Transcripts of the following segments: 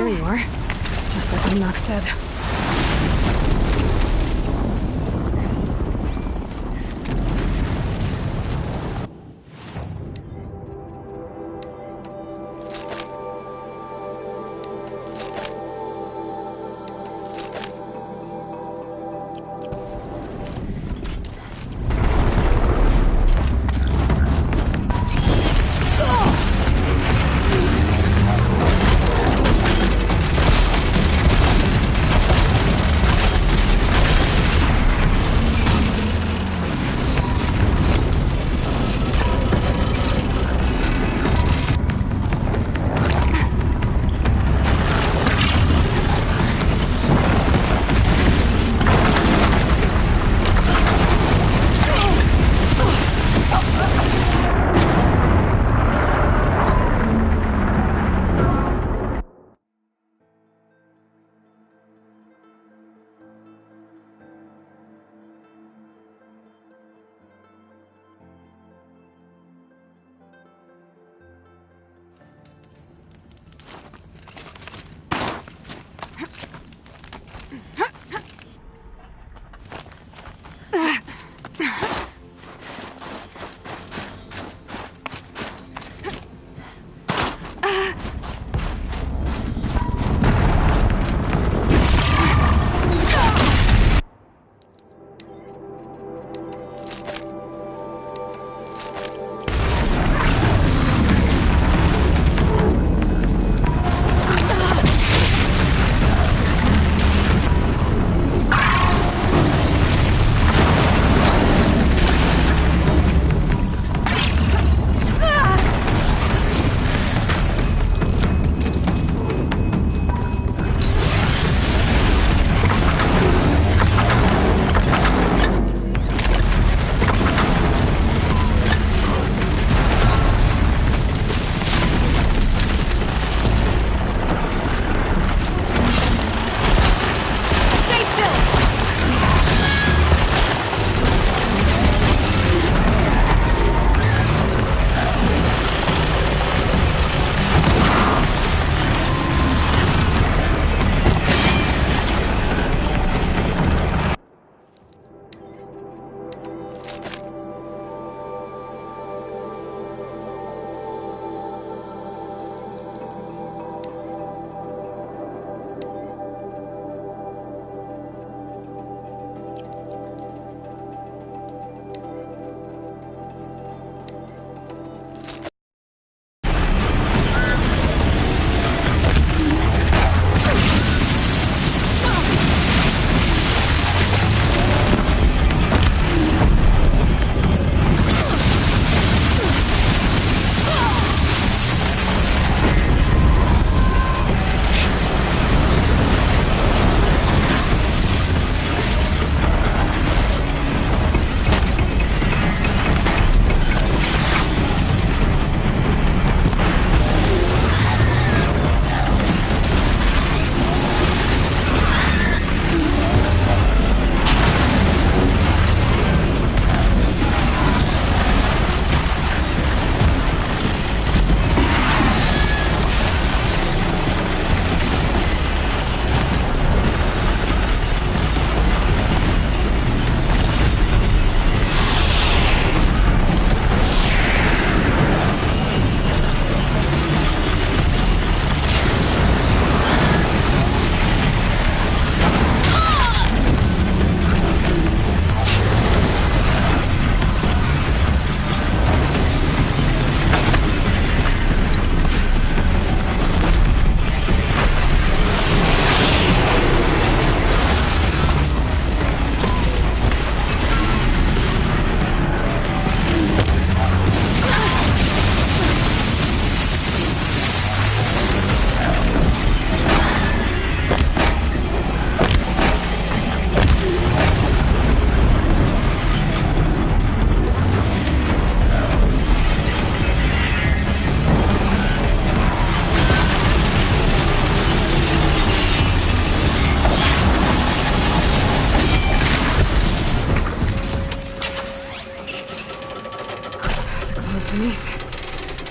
There you are. Just like Enoch said.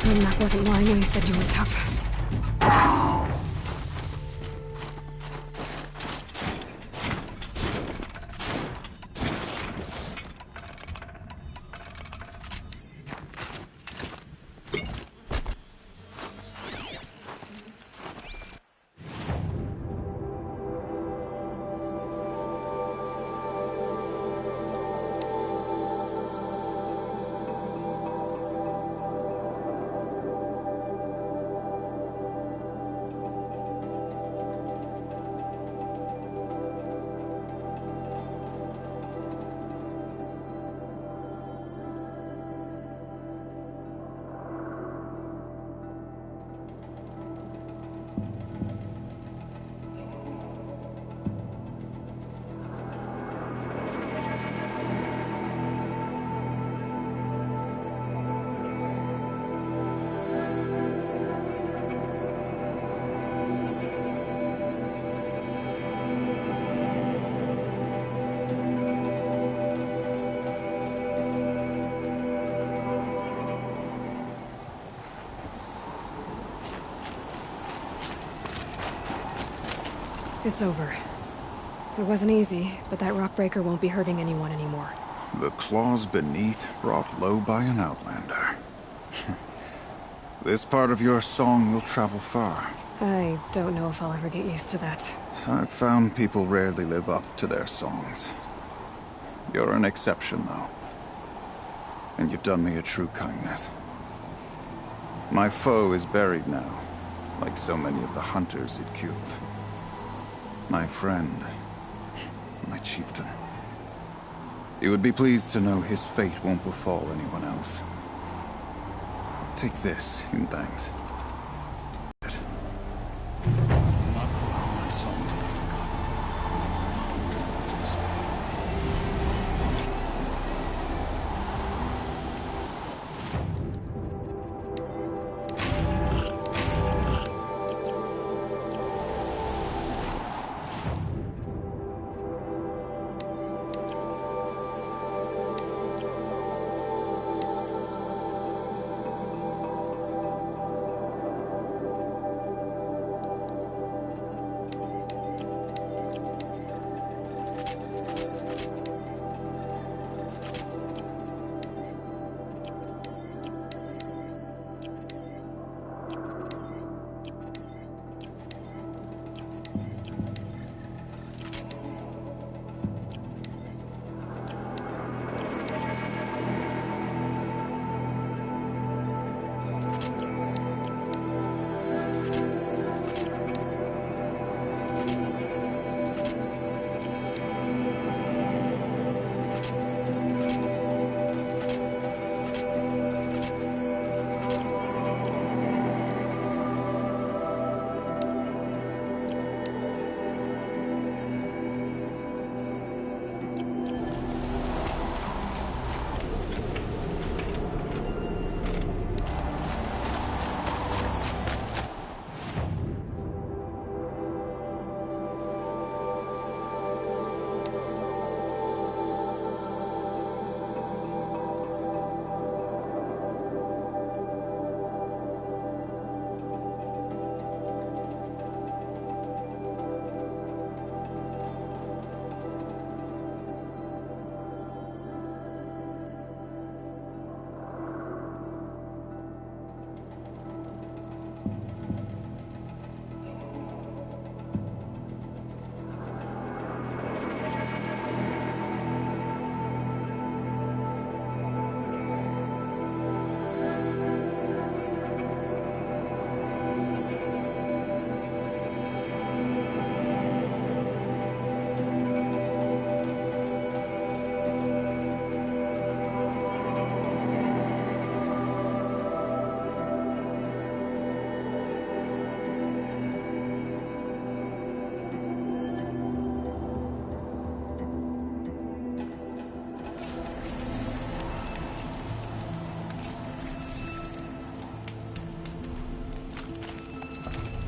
Enoch wasn't lying when he said you were tough. It's over. It wasn't easy, but that rockbreaker won't be hurting anyone anymore. The claws beneath, brought low by an outlander. This part of your song will travel far. I don't know if I'll ever get used to that. I've found people rarely live up to their songs. You're an exception, though. And you've done me a true kindness. My foe is buried now, like so many of the hunters it killed. My friend, my chieftain. You would be pleased to know his fate won't befall anyone else. Take this in thanks.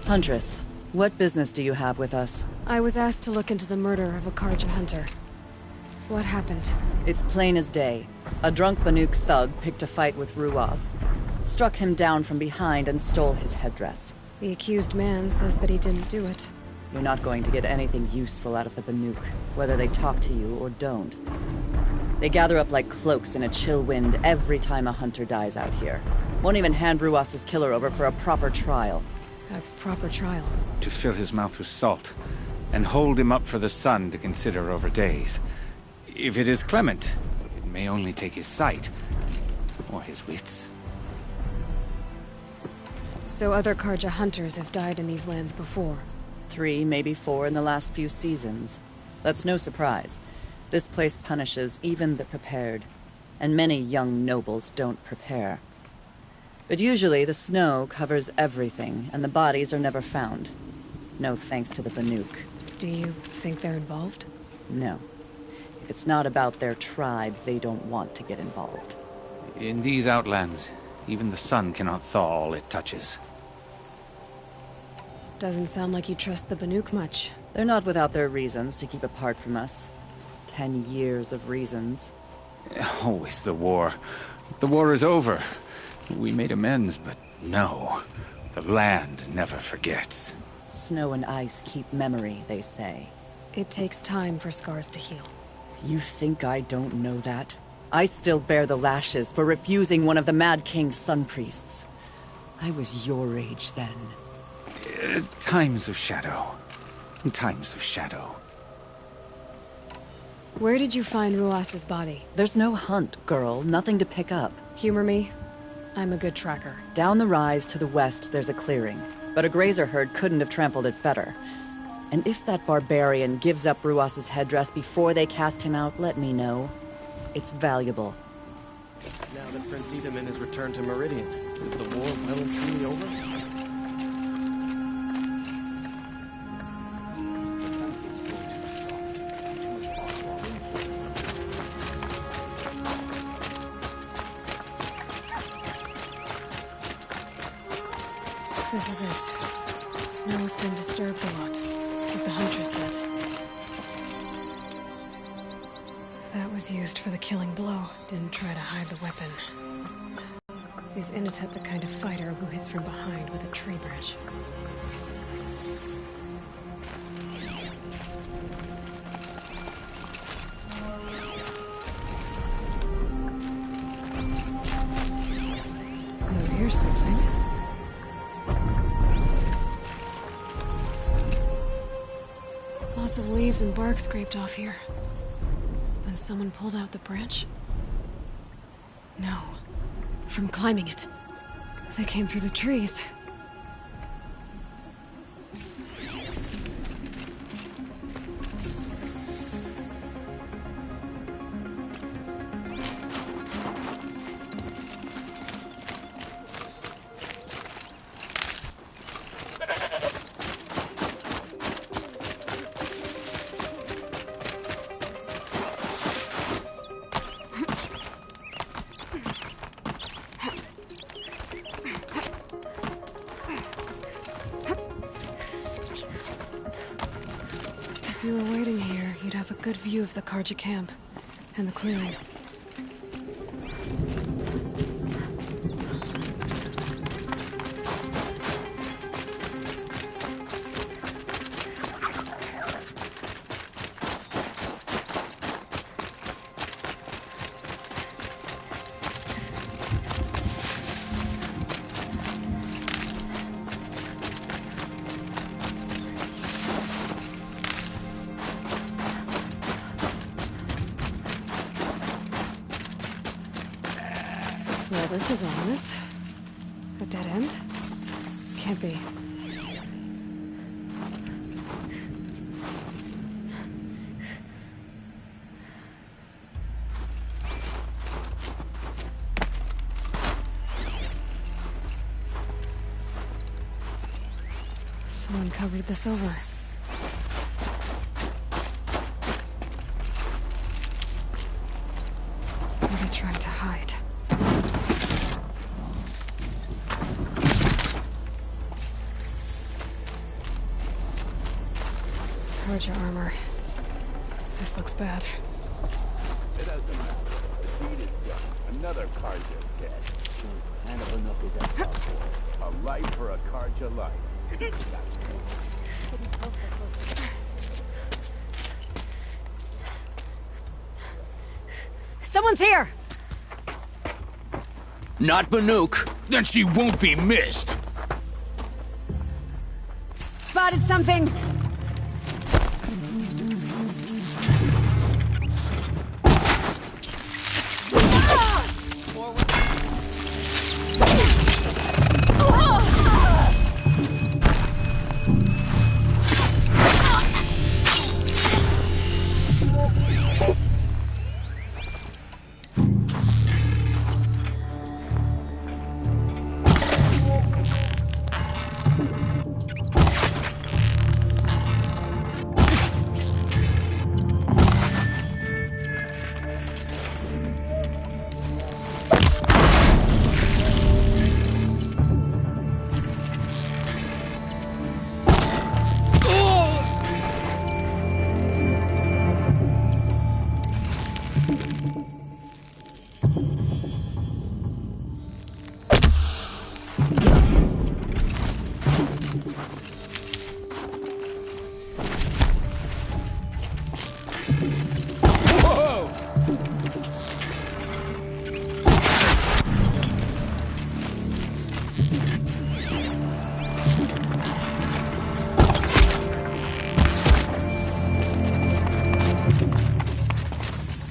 Huntress, what business do you have with us? I was asked to look into the murder of a Carja hunter. What happened? It's plain as day. A drunk Banuk thug picked a fight with Ruas, struck him down from behind and stole his headdress. The accused man says that he didn't do it. You're not going to get anything useful out of the Banuk, whether they talk to you or don't. They gather up like cloaks in a chill wind every time a hunter dies out here. Won't even hand Ruas's killer over for a proper trial. A proper trial. To fill his mouth with salt, and hold him up for the sun to consider over days. If it is clement, it may only take his sight, or his wits. So other Carja hunters have died in these lands before? 3, maybe 4 in the last few seasons. That's no surprise. This place punishes even the prepared, and many young nobles don't prepare. But usually the snow covers everything, and the bodies are never found. No thanks to the Banuk. Do you think they're involved? No. If it's not about their tribe, they don't want to get involved. In these outlands, even the sun cannot thaw all it touches. Doesn't sound like you trust the Banuk much. They're not without their reasons to keep apart from us. 10 years of reasons. Always the war. The war is over. We made amends, but no. The land never forgets. Snow and ice keep memory, they say. It takes time for scars to heal. You think I don't know that? I still bear the lashes for refusing one of the Mad King's sun priests. I was your age then. Times of shadow. Times of shadow. Where did you find Ruas's body? There's no hunt, girl. Nothing to pick up. Humor me. I'm a good tracker. Down the rise to the west, there's a clearing. But a grazer herd couldn't have trampled it better. And if that barbarian gives up Ruas's headdress before they cast him out, let me know. It's valuable. Now that Prince Itamen has returned to Meridian, is the war well and truly over? This is it. Snow's been disturbed a lot, like the Huntress said. That was used for the killing blow. Didn't try to hide the weapon. Is Inatet the kind of fighter who hits from behind with a tree branch? Oh, here's something. Lots of leaves and bark scraped off here. Then someone pulled out the branch? No. From climbing it. They came through the trees. If you were waiting here, you'd have a good view of the Karja camp and the clearing. Well, this is ominous. A dead end? Can't be. Someone covered this over. Maybe trying to hide. Karja armor. This looks bad. It doesn't matter. The deed is done. Another Karja dead. Kind of enough is that for a life for a Karja life. Someone's here! Not Banuk. Then she won't be missed. Spotted something!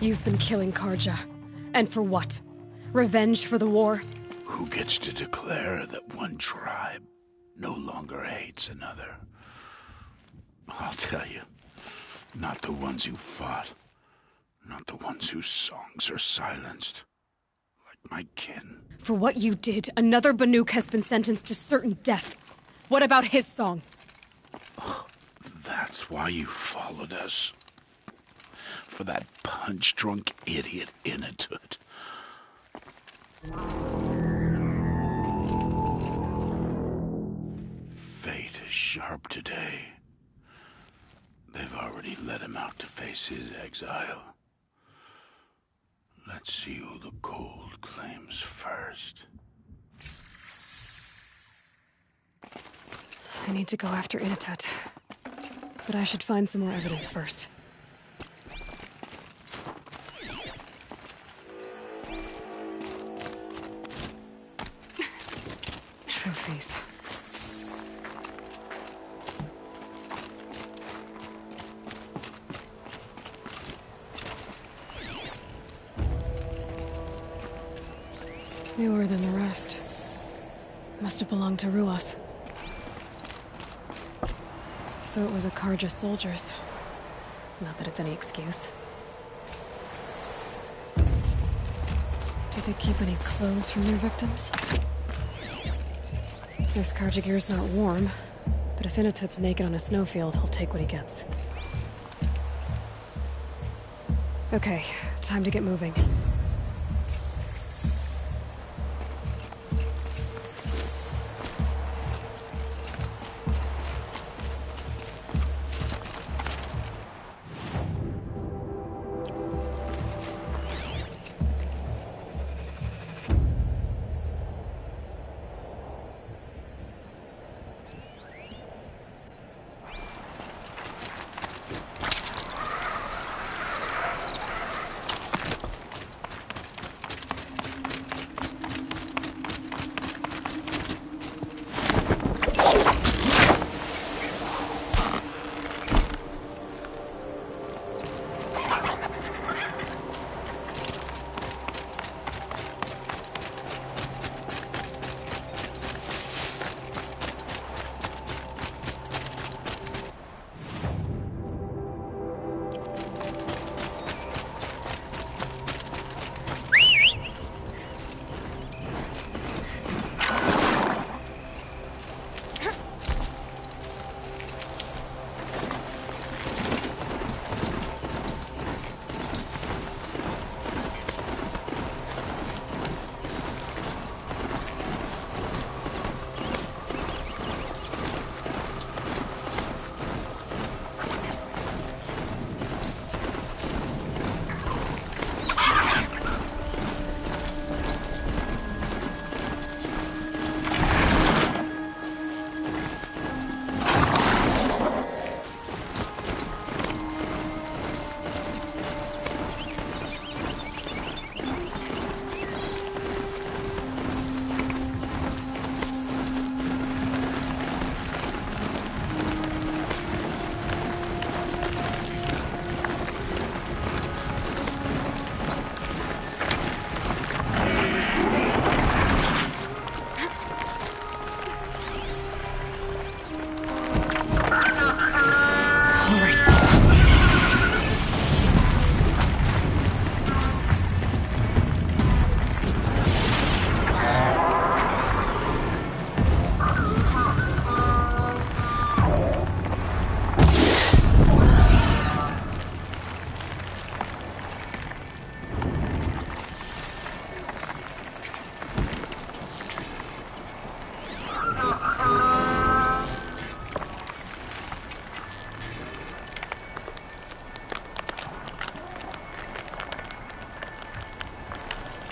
You've been killing Karja. And for what? Revenge for the war? Who gets to declare that one tribe no longer hates another? I'll tell you, not the ones who fought. Not the ones whose songs are silenced. Like my kin. For what you did, another Banuk has been sentenced to certain death. What about his song? That's why you followed us. For that punch-drunk idiot Inatut. Fate is sharp today. They've already let him out to face his exile. Let's see who the cold claims first. I need to go after Inatut. But I should find some more evidence first. Trophies. Newer than the rest. Must have belonged to Ruas. So it was a Karja soldiers. Not that it's any excuse. Did they keep any clothes from their victims? This Karja gear's not warm, but if Inatut's naked on a snowfield, he'll take what he gets. Okay, time to get moving.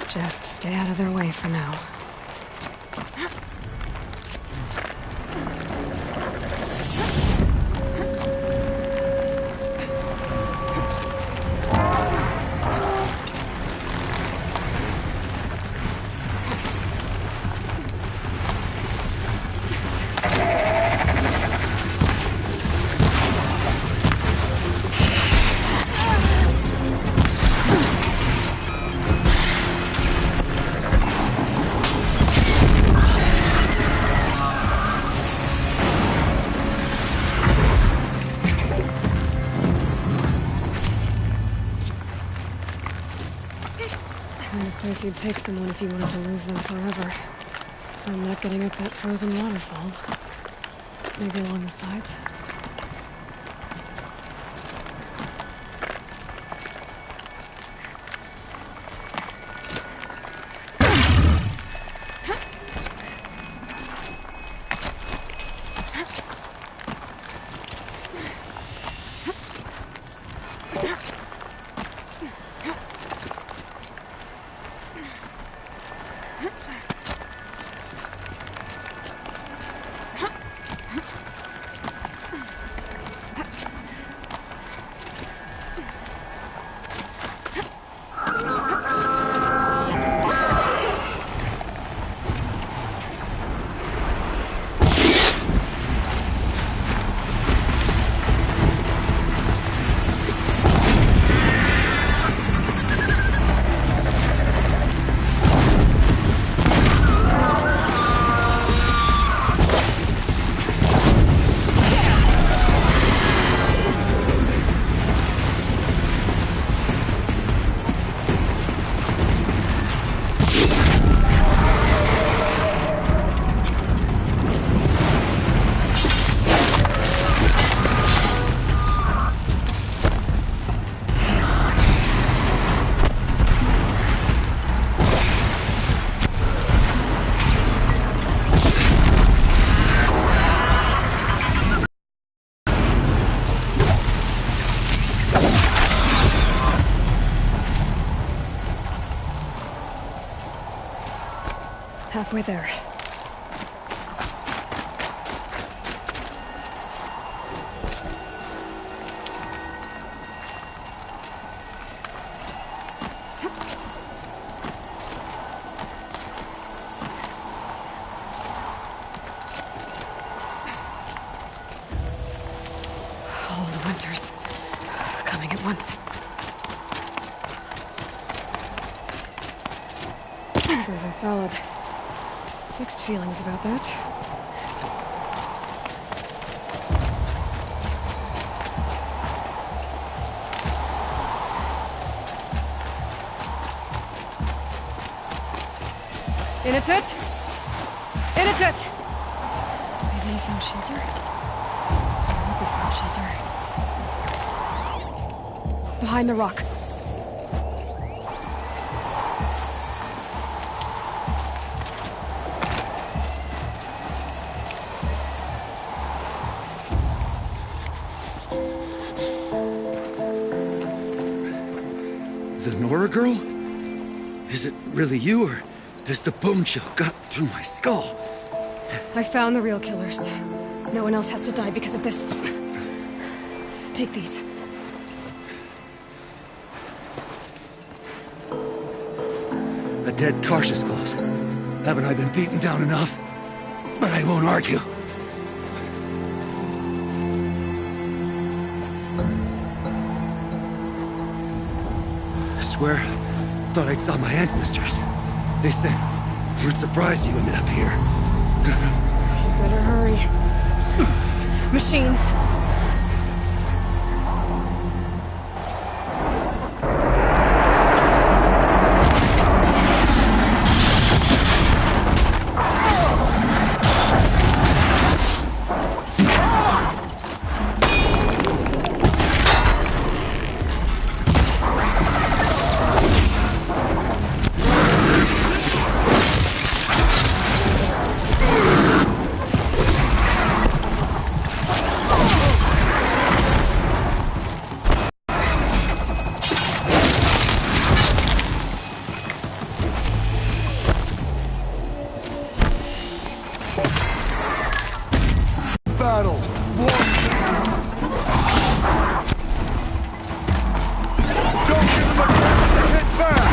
Just stay out of their way for now. guess you'd take someone if you wanted to lose them forever. I'm not getting up that frozen waterfall. Maybe along the sides? Halfway there. All the winters coming at once. Frozen solid. Mixed feelings about that. Inatut! Inatut! Maybe they found shelter? I hope they found shelter. Behind the rock. The Nora girl? Is it really you, or has the bone chill got through my skull? I found the real killers. No one else has to die because of this. Take these. A dead Karsh's close. Haven't I been beaten down enough? But I won't argue. I swear, thought I saw my ancestors. They said, we're surprised you ended up here. You better hurry. Machines. Battle! War! Don't give them a chance to hit back!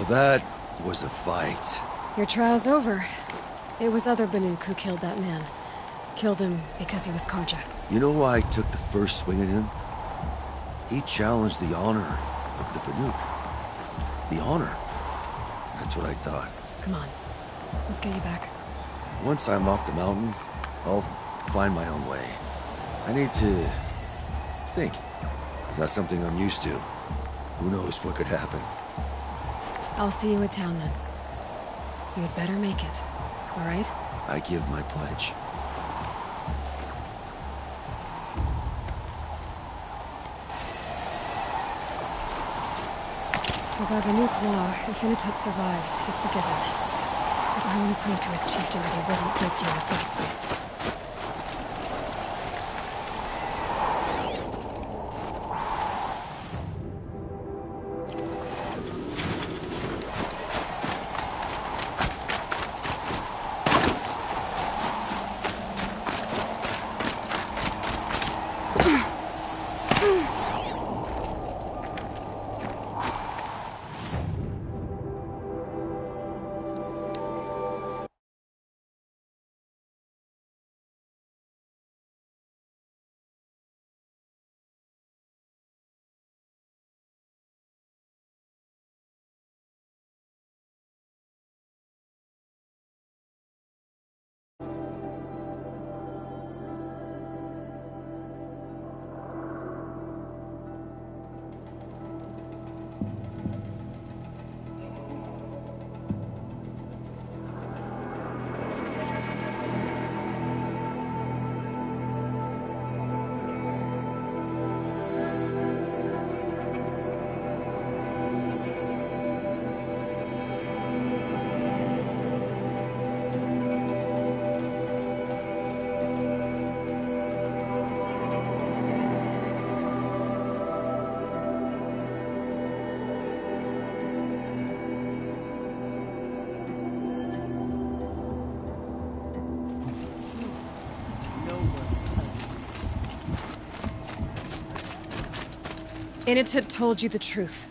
that was a fight. Your trial's over. It was other Banuk who killed that man. Killed him because he was Karja. You know why I took the first swing at him? He challenged the honor of the Banuk. The honor. That's what I thought. Come on. Let's get you back. Once I'm off the mountain, I'll find my own way. I need to think. It's not something I'm used to. Who knows what could happen? I'll see you at town then. You'd better make it. All right? I give my pledge. So by Banuk law, if Initut survives, he's forgiven. But I want to prove to his chieftain that he wasn't guilty in the first place. Initut told you the truth.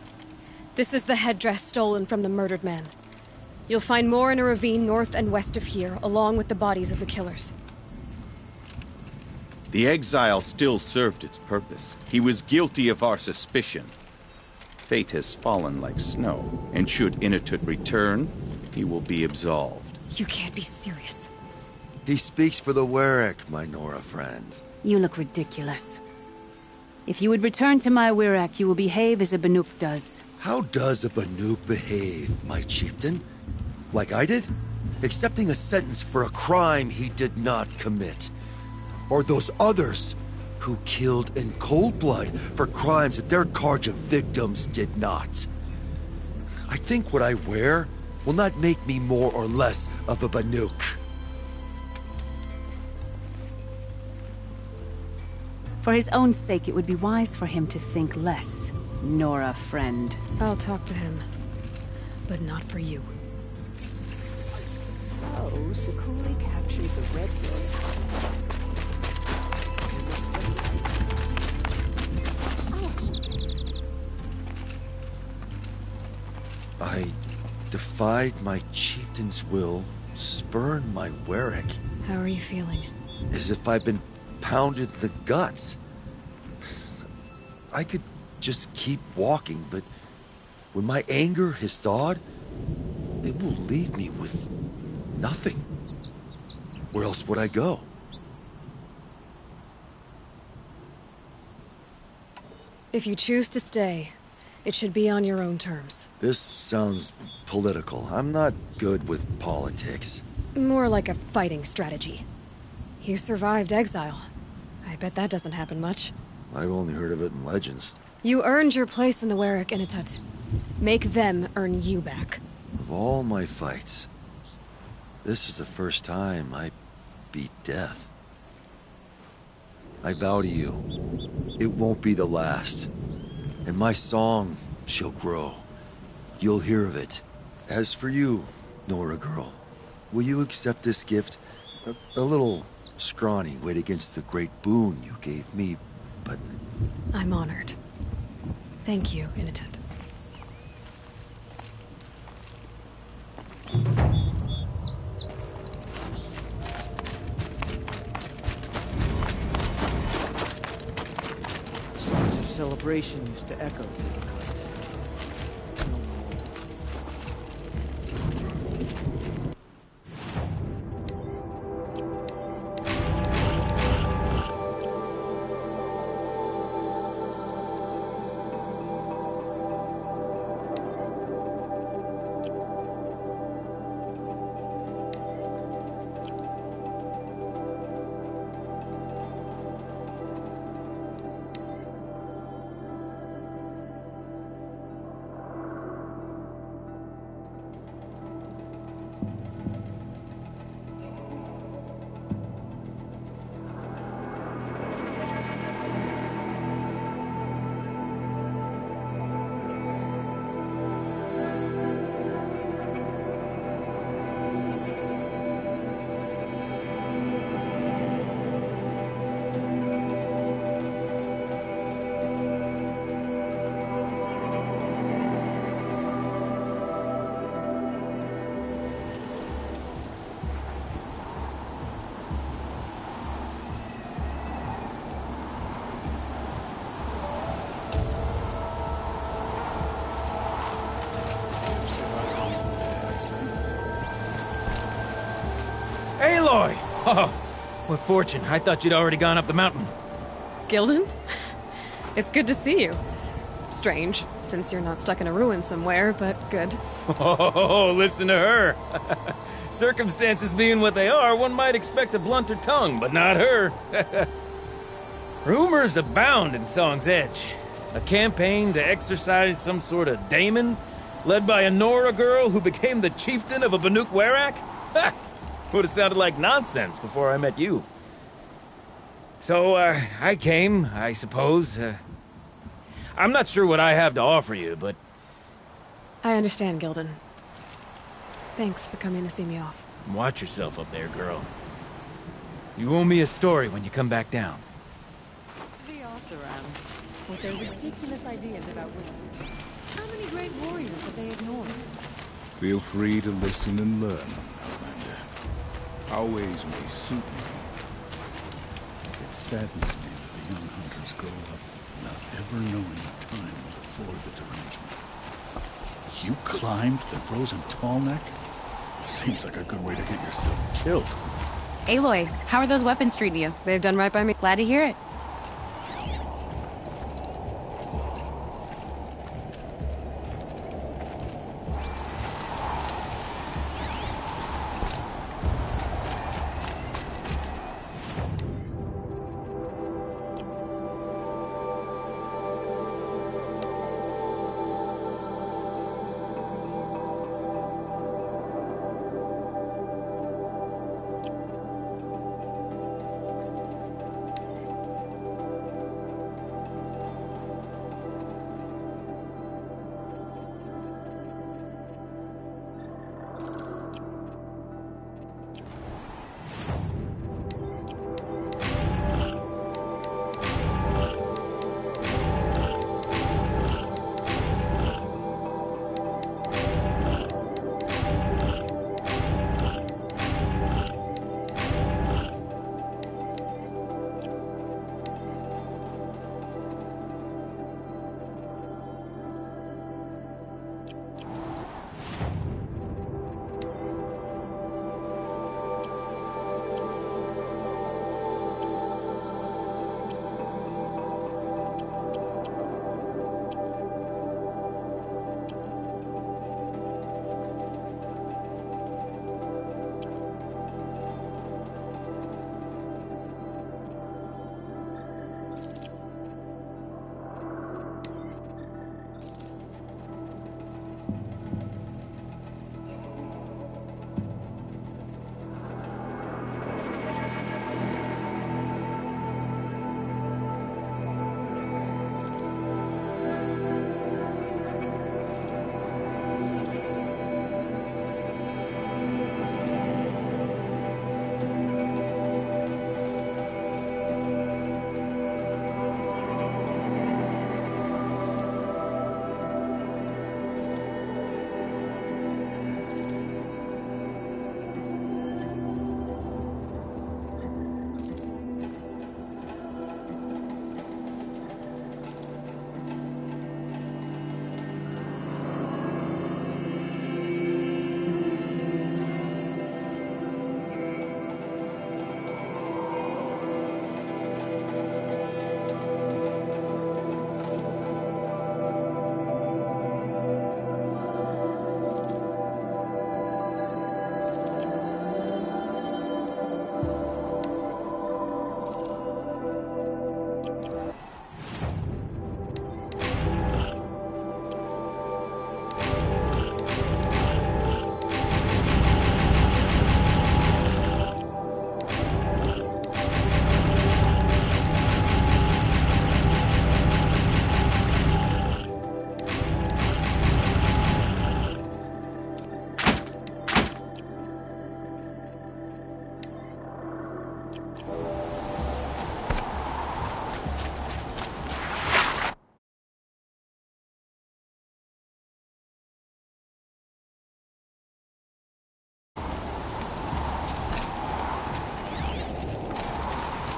This is the headdress stolen from the murdered man. You'll find more in a ravine north and west of here, along with the bodies of the killers. The exile still served its purpose. He was guilty of our suspicion. Fate has fallen like snow, and should Initut return, he will be absolved. You can't be serious. He speaks for the Werak, my Nora friend. You look ridiculous. If you would return to my Werak, you will behave as a Banuk does. How does a Banuk behave, my chieftain? Like I did? Accepting a sentence for a crime he did not commit. Or those others who killed in cold blood for crimes that their Karja victims did not. I think what I wear will not make me more or less of a Banuk. For his own sake, it would be wise for him to think less. Nora, friend. I'll talk to him. But not for you. So, Sakuli captured the Red I defied my chieftain's will, spurned my Werak. How are you feeling? As if I've been pounded in the guts. I could just keep walking, but when my anger has thawed, it will leave me with nothing. Where else would I go? If you choose to stay, it should be on your own terms. This sounds political. I'm not good with politics. More like a fighting strategy. You survived exile. I bet that doesn't happen much. I've only heard of it in legends. You earned your place in the Werak Initut. Make them earn you back. Of all my fights, this is the first time I beat death. I vow to you, it won't be the last. And my song shall grow. You'll hear of it. As for you, Nora girl, will you accept this gift? A little scrawny weighed against the great boon you gave me, but... I'm honored. Thank you, Initut. celebration used to echo through the cut. Aloy! Oh, what fortune. I thought you'd already gone up the mountain. Gilden? It's good to see you. Strange, since you're not stuck in a ruin somewhere, but good. Oh, listen to her. Circumstances being what they are, one might expect a blunter tongue, but not her. Rumors abound in Song's Edge. A campaign to exorcise some sort of daemon, led by a Nora girl who became the chieftain of a Banuk Werak? Ha! Would have sounded like nonsense before I met you. So, I came, I suppose. I'm not sure what I have to offer you, but... I understand, Gilden. Thanks for coming to see me off. Watch yourself up there, girl. You owe me a story when you come back down. The Oseram, with their ridiculous ideas about women. How many great warriors have they ignored? Feel free to listen and learn, Outlander. Our ways may suit me. It saddens me that the young hunters grow up without ever knowing the time before the derangement. You climbed the frozen Tallneck? Seems like a good way to get yourself killed. Aloy, how are those weapons treating you? They've done right by me. Glad to hear it.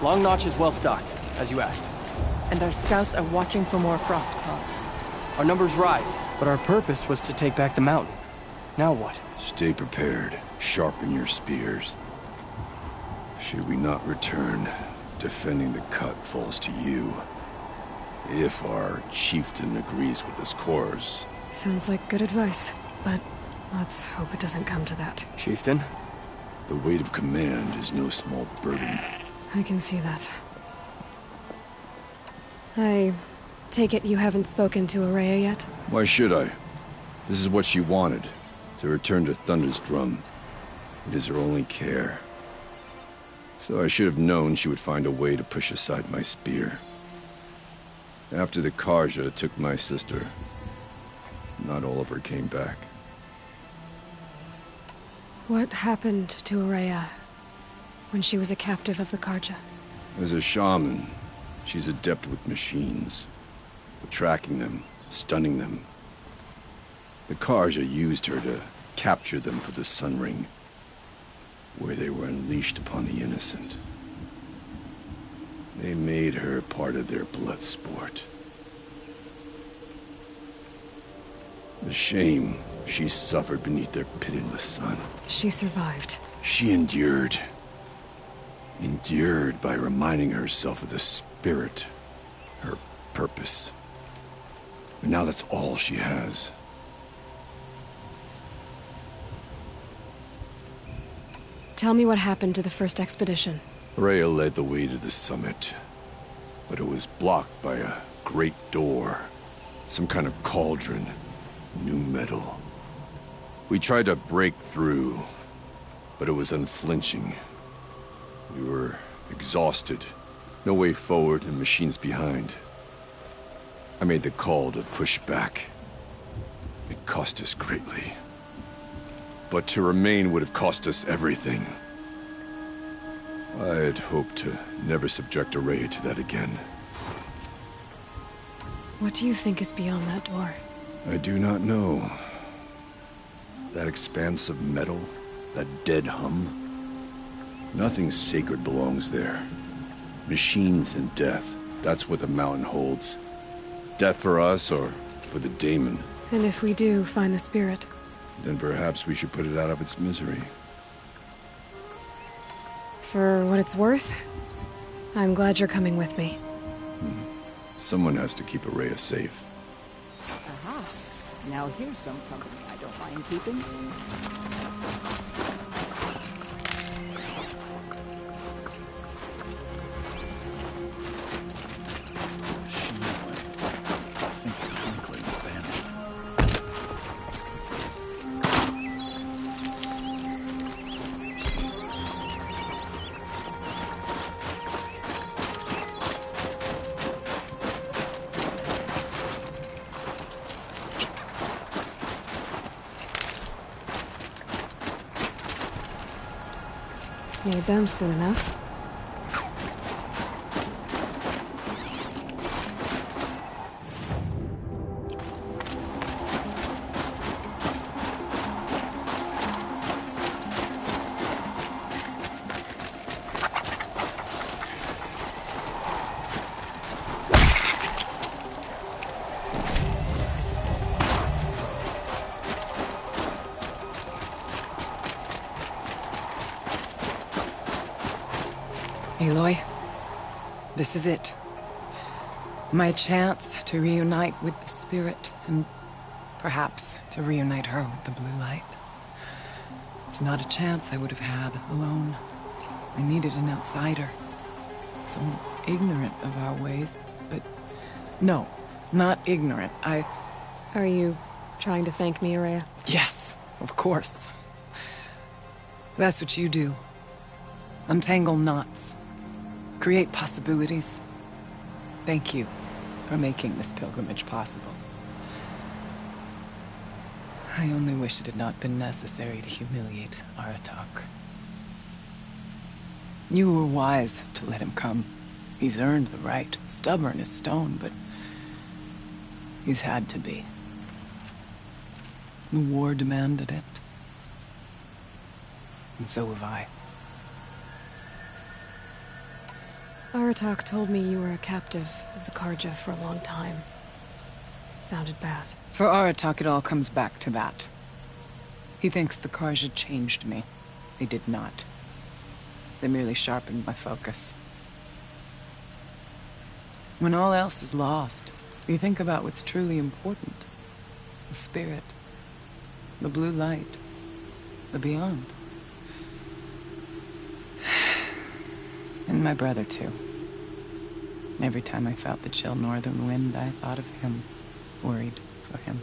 Long Notch is well stocked, as you asked. And our scouts are watching for more frost claws. Our numbers rise, but our purpose was to take back the mountain. Now what? Stay prepared. Sharpen your spears. Should we not return, defending the cut falls to you. If our chieftain agrees with his course. Sounds like good advice, but let's hope it doesn't come to that. Chieftain? The weight of command is no small burden. I can see that. I take it you haven't spoken to Ourea yet? Why should I? This is what she wanted, to return to Thunder's Drum. It is her only care. So I should have known she would find a way to push aside my spear. After the Carja took my sister, not all of her came back. What happened to Ourea when she was a captive of the Carja? As a shaman, she's adept with machines. Tracking them, stunning them. The Carja used her to capture them for the Sun Ring, where they were unleashed upon the innocent. They made her part of their blood sport. The shame she suffered beneath their pitiless sun. She survived. She endured. Endured by reminding herself of the spirit, her purpose. And now that's all she has. Tell me what happened to the first expedition. Rhea led the way to the summit, but it was blocked by a great door. Some kind of cauldron. New metal. We tried to break through, but it was unflinching. We were exhausted. No way forward and machines behind. I made the call to push back. It cost us greatly. But to remain would have cost us everything. I had hoped to never subject Ourea to that again. What do you think is beyond that door? I do not know. That expanse of metal, that dead hum. Nothing sacred belongs there. Machines and death, that's what the mountain holds. Death for us or for the daemon. And if we do find the spirit? Then perhaps we should put it out of its misery. For what it's worth, I'm glad you're coming with me. Someone has to keep Ourea safe. Aha. Now here's some company I don't mind keeping. Need them soon enough. Aloy, this is it. My chance to reunite with the spirit, and perhaps to reunite her with the blue light. It's not a chance I would have had alone. I needed an outsider. Someone ignorant of our ways, but no, not ignorant. Are you trying to thank me, Ourea? Yes, of course. That's what you do. Untangle knots. Create possibilities. Thank you for making this pilgrimage possible. I only wish it had not been necessary to humiliate Aratak. You were wise to let him come. He's earned the right, stubborn as stone, but he's had to be. The war demanded it. And so have I. Aratak told me you were a captive of the Karja for a long time. It sounded bad. For Aratak, it all comes back to that. He thinks the Karja changed me. They did not. They merely sharpened my focus. When all else is lost, you think about what's truly important. The spirit. The blue light. The beyond. And my brother, too. Every time I felt the chill northern wind, I thought of him. Worried for him.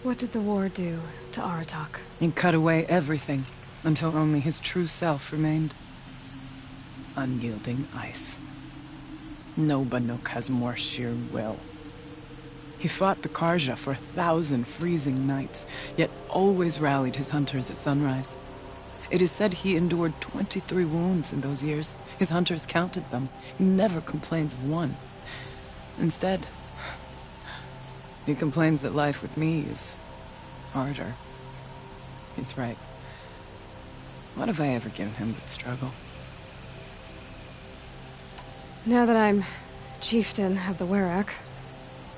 What did the war do to Aratak? It cut away everything, until only his true self remained. Unyielding ice. No Banuk has more sheer will. He fought the Karja for 1,000 freezing nights, yet always rallied his hunters at sunrise. It is said he endured 23 wounds in those years. His hunters counted them. He never complains of one. Instead, he complains that life with me is harder. He's right. What have I ever given him but struggle? Now that I'm chieftain of the Werak,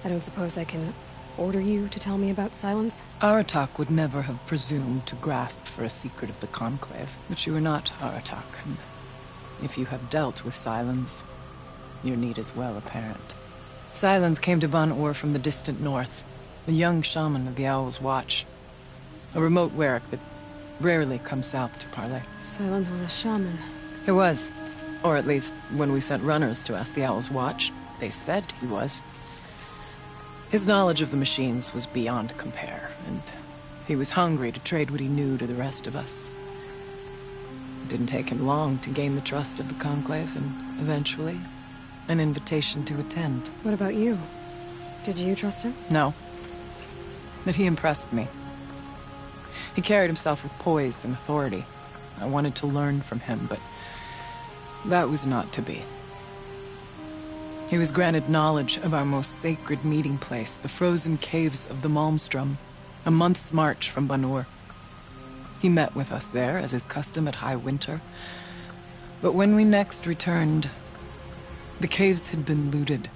I don't suppose I can order you to tell me about Silence? Aratak would never have presumed to grasp for a secret of the Conclave. But you are not Aratak, and if you have dealt with Silence, your need is well apparent. Silence came to Ban-Ur from the distant north, a young shaman of the Owl's Watch. A remote Werak that rarely comes south to parley. Silence was a shaman. He was. Or at least, when we sent runners to ask the Owl's Watch, they said he was. His knowledge of the machines was beyond compare, and he was hungry to trade what he knew to the rest of us. It didn't take him long to gain the trust of the Conclave, and eventually, an invitation to attend. What about you? Did you trust him? No. But he impressed me. He carried himself with poise and authority. I wanted to learn from him, but that was not to be. He was granted knowledge of our most sacred meeting place, the frozen caves of the Malmstrom, a month's march from Ban-Ur. He met with us there, as is custom at high winter. But when we next returned, the caves had been looted.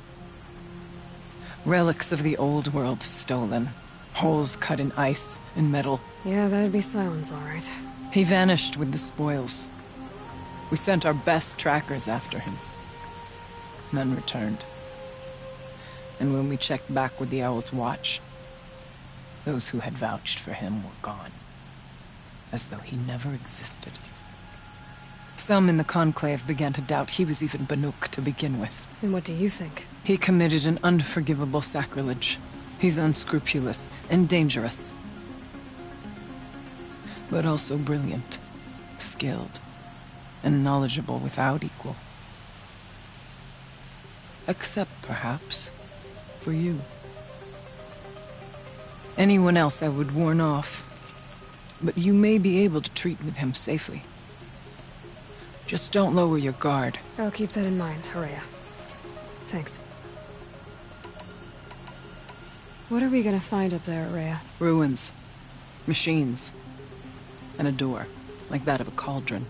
Relics of the old world stolen. Holes cut in ice and metal. Yeah, that'd be Silence, all right. He vanished with the spoils. We sent our best trackers after him. None returned. And when we checked back with the Owl's Watch, those who had vouched for him were gone. As though he never existed. Some in the Conclave began to doubt he was even Banuk to begin with. And what do you think? He committed an unforgivable sacrilege. He's unscrupulous and dangerous. But also brilliant, skilled, and knowledgeable without equal. Except, perhaps, for you. Anyone else I would warn off, but you may be able to treat with him safely. Just don't lower your guard. I'll keep that in mind, Horea. Thanks. What are we gonna find up there, Horea? Ruins. Machines. And a door, like that of a cauldron.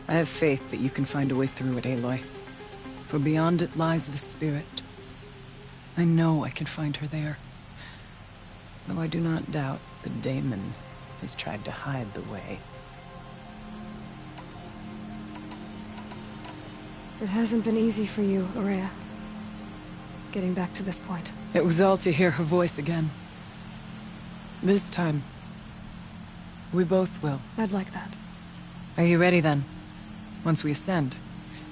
I have faith that you can find a way through it, Aloy. For beyond it lies the spirit. I know I can find her there. Though I do not doubt that Daemon has tried to hide the way. It hasn't been easy for you, Horea. Getting back to this point. It was all to hear her voice again. This time, we both will. I'd like that. Are you ready then? Once we ascend,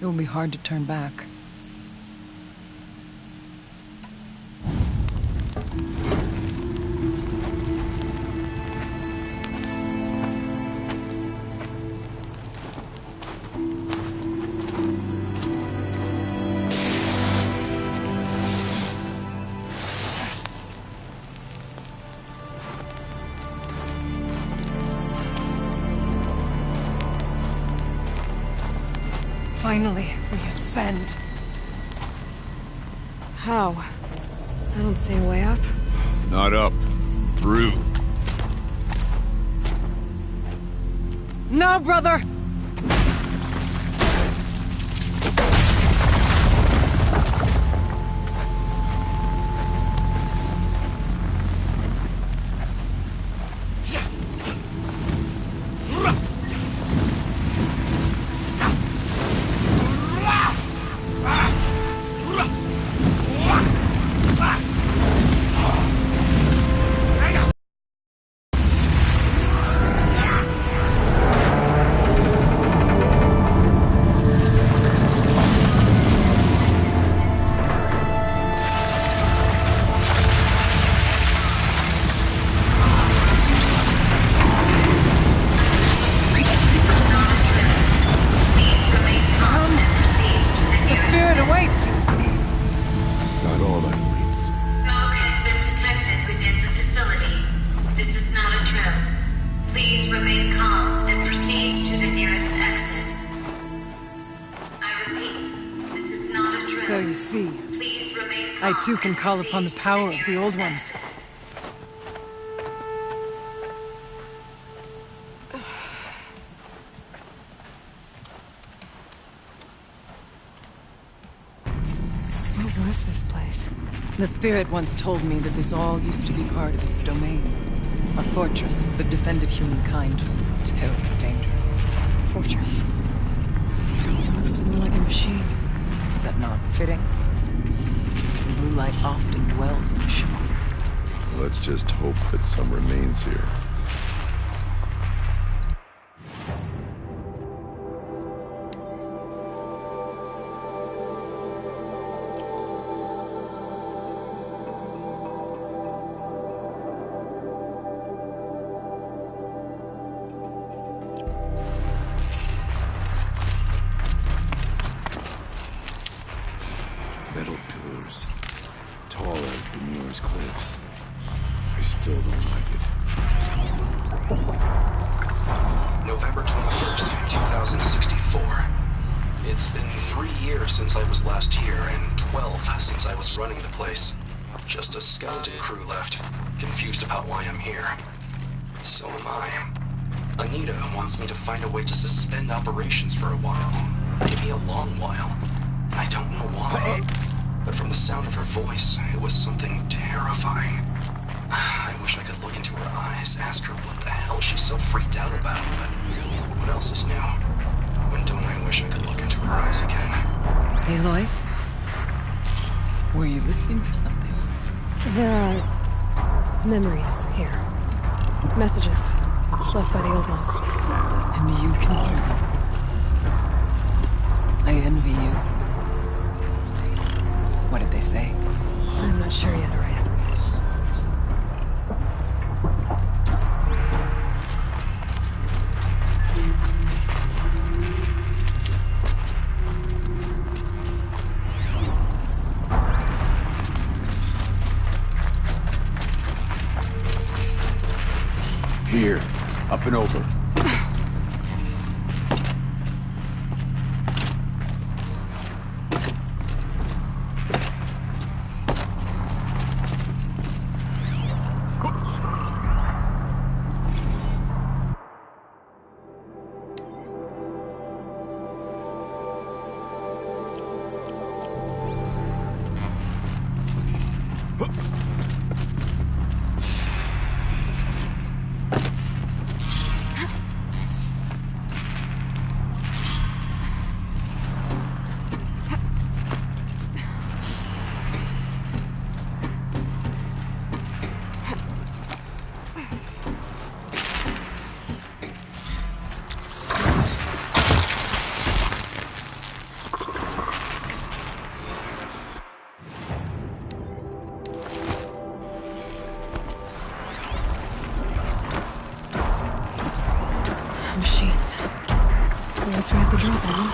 it will be hard to turn back. Finally, we ascend. How? I don't see a way up. Not up. Through. No, brother! So you see, I too can call upon the power of the Old Ones. What was this place? The Spirit once told me that this all used to be part of its domain. A fortress that defended humankind from terrible danger. Fortress. Looks more like a machine. Is that not fitting? The blue light often dwells in machines. Let's just hope that some remains here. Metal pillars, tall as Bemir's cliffs. I still don't like it. November 21st, 2064. It's been 3 years since I was last here, and 12 since I was running the place. Just a skeleton crew left, confused about why I'm here. So am I. Anita wants me to find a way to suspend operations for a while. Maybe a long while. I don't know why. But from the sound of her voice, it was something terrifying. I wish I could look into her eyes, ask her what the hell she's so freaked out about, but what else is new? When don't I wish I could look into her eyes again? Aloy? Were you listening for something? There are memories here. Messages left by the Old Ones. And you can hear them. I envy you. What did they say? I'm not sure yet, Araya. Here, up and over. Machines. I guess we have to drop them.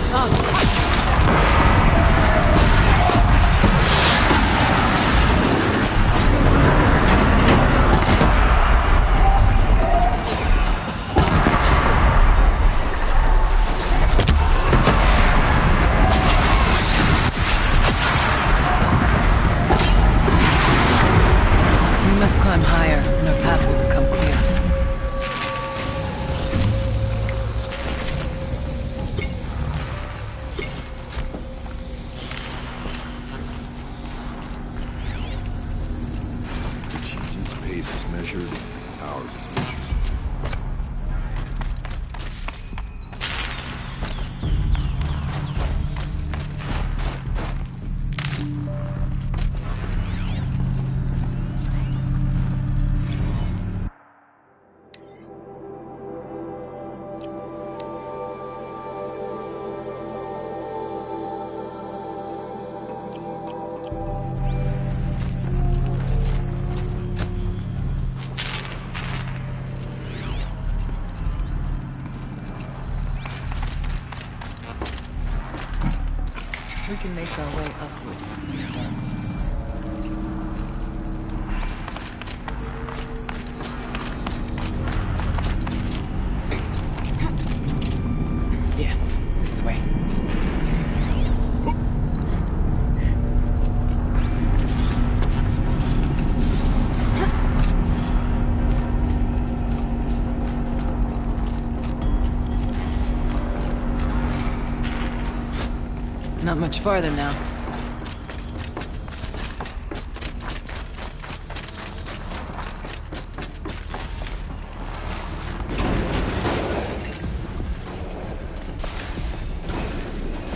We must climb higher, and our path will become clear. The chieftain's pace is measured, ours is measured. We can make our way upwards. Yes, this way. Not much farther now.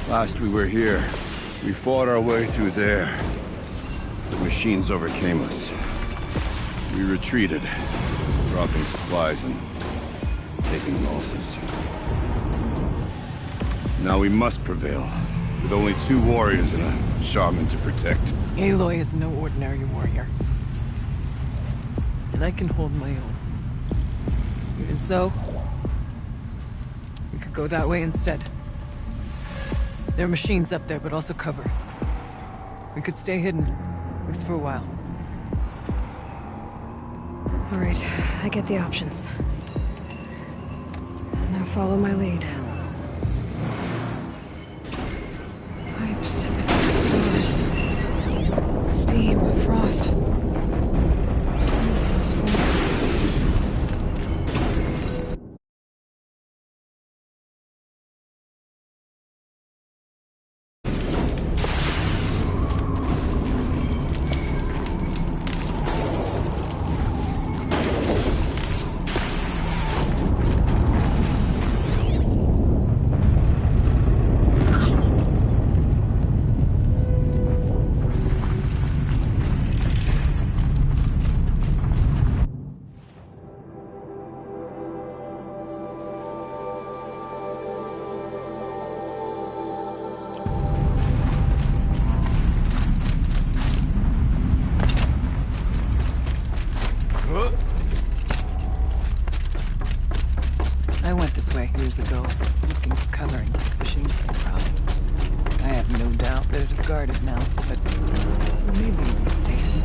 Last we were here, we fought our way through there. The machines overcame us. We retreated, dropping supplies and taking losses. Now we must prevail, with only 2 warriors and a shaman to protect. Aloy is no ordinary warrior. And I can hold my own. Even so, we could go that way instead. There are machines up there, but also cover. We could stay hidden, at least for a while. All right, I get the options. Now follow my lead. Pipes, doors, steam, frost. Things on this floor. I went this way years ago, looking for cover and the machine came from. I have no doubt that it is guarded now, but maybe we'll stay hidden.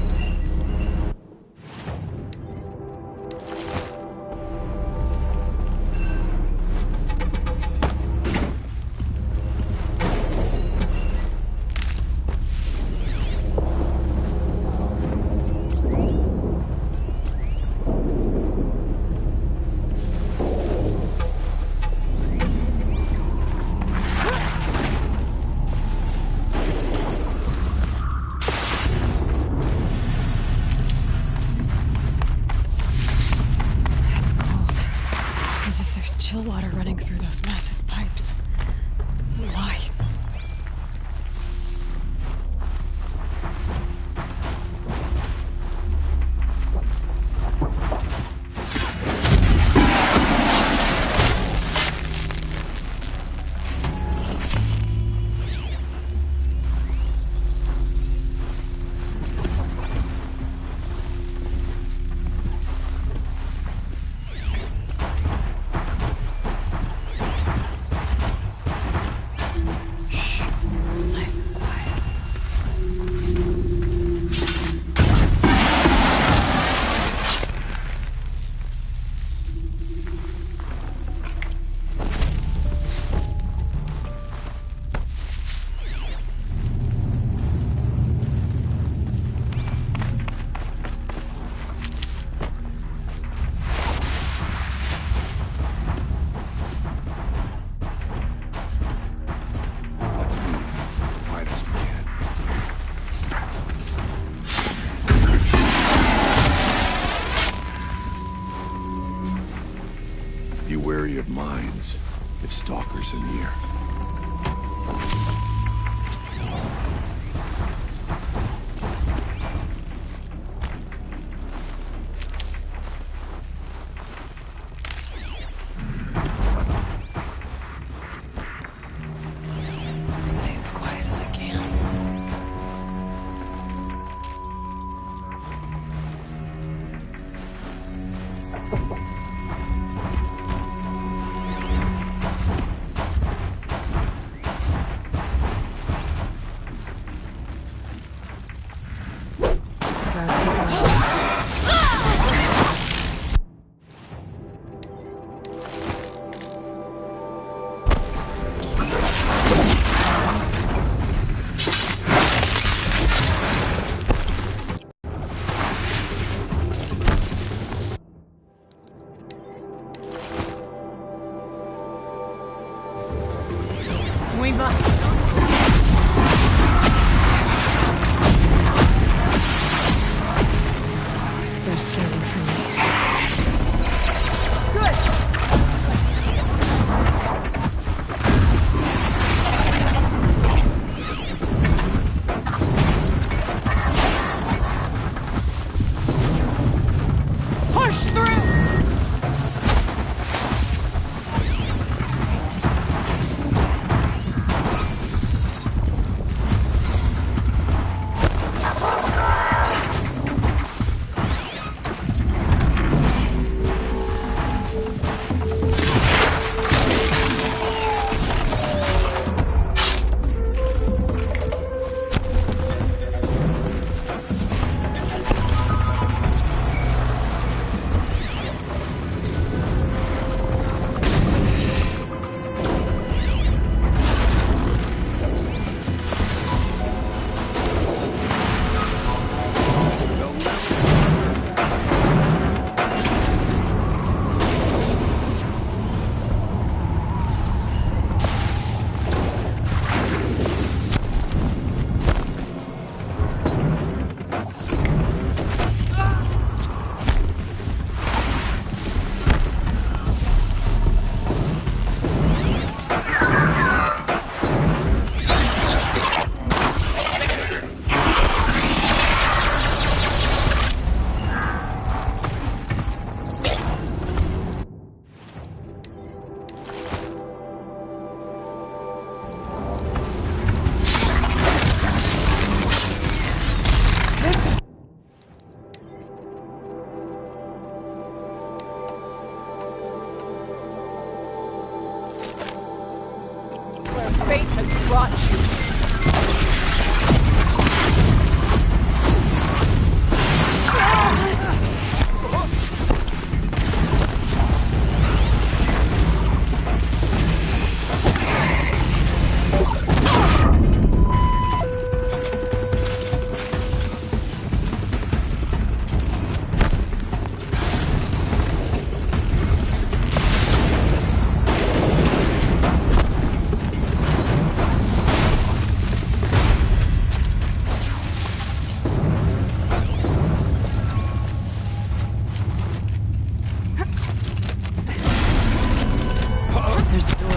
wary of mines if stalkers are near. Stay as quiet as I can. They're scanning for me. Push through! Fate has brought you. There's a door.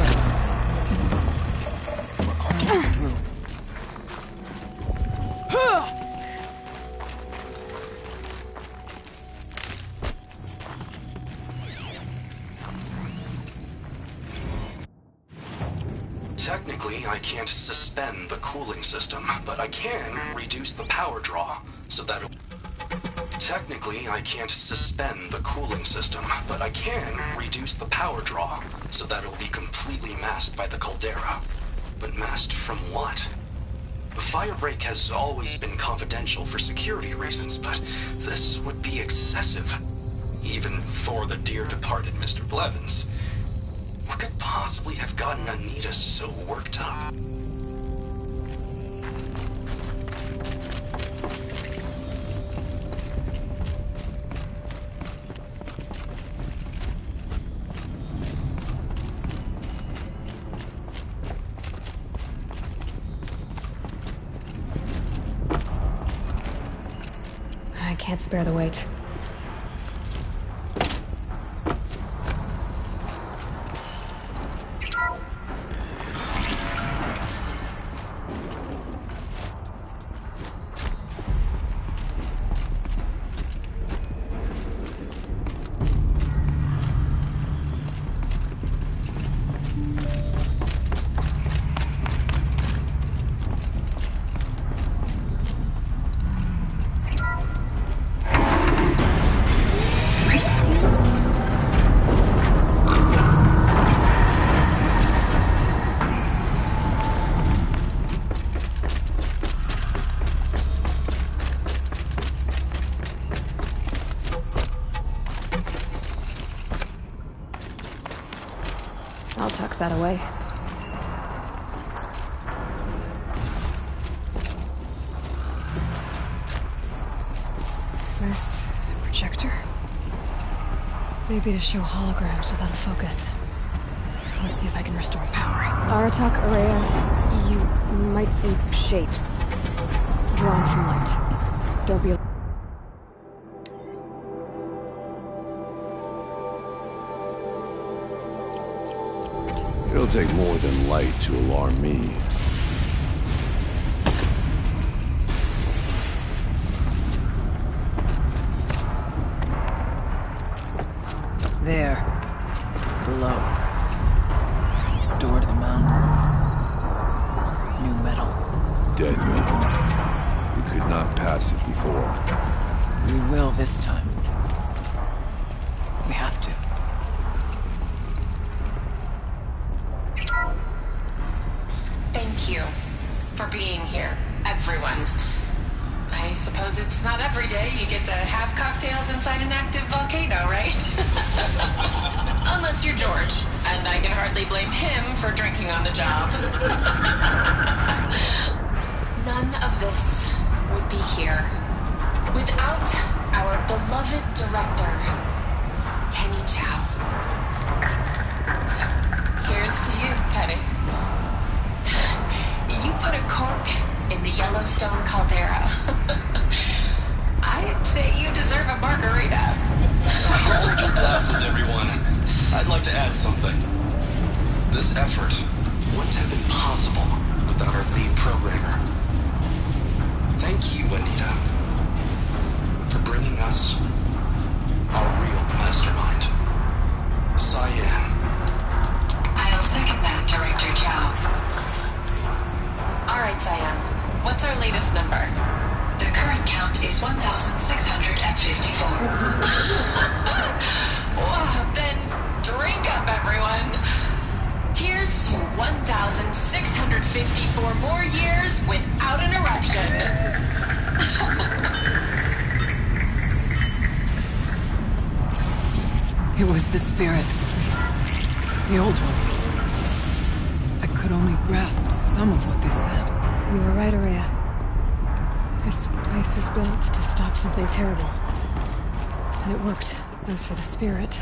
Technically, I can't suspend the cooling system, but I can reduce the power draw, so that Technically, I can't suspend the cooling system, but I can reduce the power draw, so that it'll be completely masked by the caldera. But masked from what? The firebreak has always been confidential for security reasons, but this would be excessive. Even for the dear departed Mr. Blevins. What could possibly have gotten Anita so worked up? I can't spare the weight. that away. Is this a projector? Maybe to show holograms without a focus. Let's see if I can restore power. Aratak, Ourea, you might see shapes drawn from light. Don't be... It'll take more than light to alarm me. There. Below. Door to the mountain. New metal. Dead metal. We could not pass it before. We will this time. We have to. Thank you for being here, everyone. I suppose it's not every day you get to have cocktails inside an active volcano, right? Unless you're George, and I can hardly blame him for drinking on the job. None of this would be here without our beloved director, Kenny Chow. So, here's to you, Kenny. You put a cork in the Yellowstone caldera. I'd say you deserve a margarita. Hold your glasses, everyone. I'd like to add something. This effort wouldn't have been possible without our lead programmer. Thank you, Anita, for bringing us our real mastermind, Cyan. I'll second that, Director Chow. All right, Cyan. What's our latest number? The current count is 1,654. Well, then drink up, everyone. Here's to 1,654 more years without an eruption. It was the spirit. The old ones. I could only grasp some of what they said. You were right, Ourea. This place was built to stop something terrible. And it worked. As for the spirit,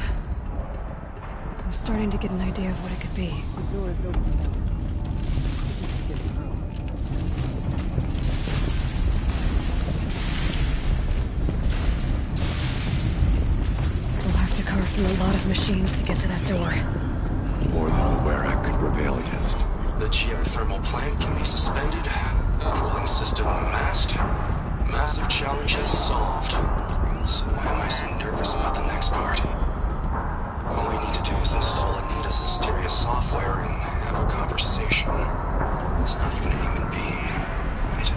I'm starting to get an idea of what it could be. The door is open now. We'll have to carve through a lot of machines to get to that door. More than a Werak could prevail against. The geothermal plant can be suspended. Cooling system masked. Massive challenges solved. So why am I so nervous about the next part? All we need to do is install Anita's mysterious software and have a conversation. It's not even a human being, right?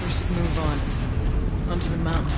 We should move on. Onto the mountain.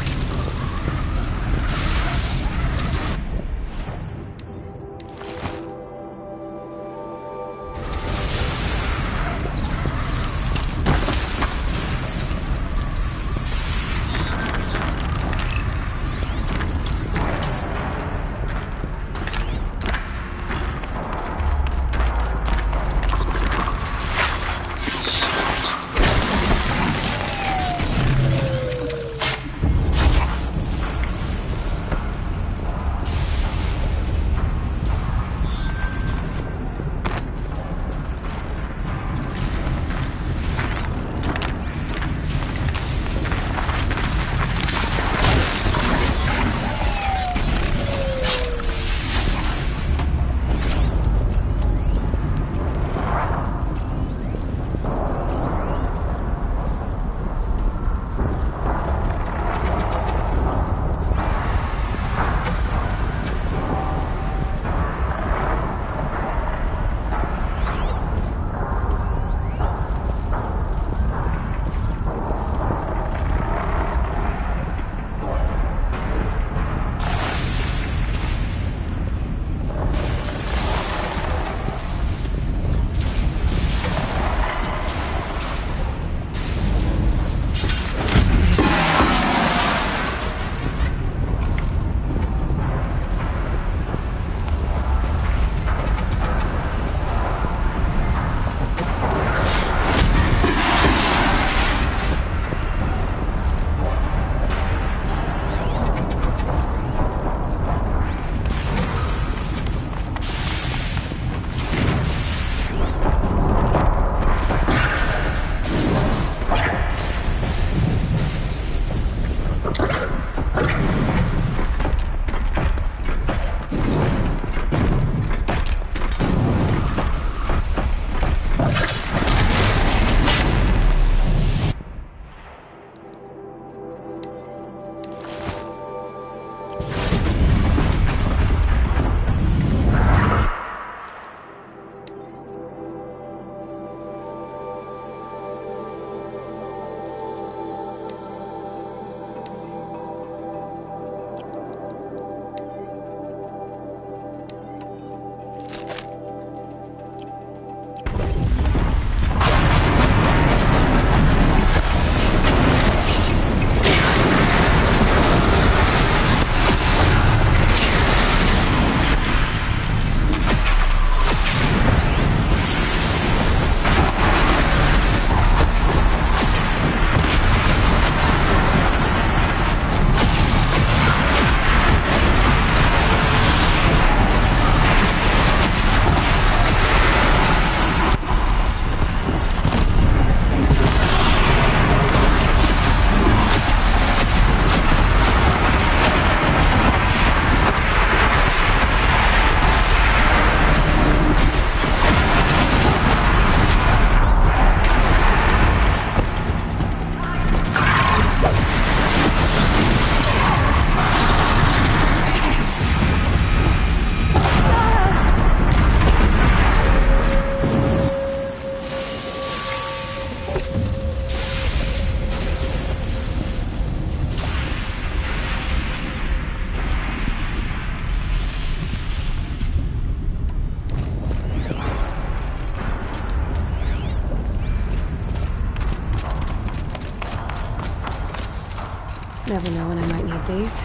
Never know when I might need these.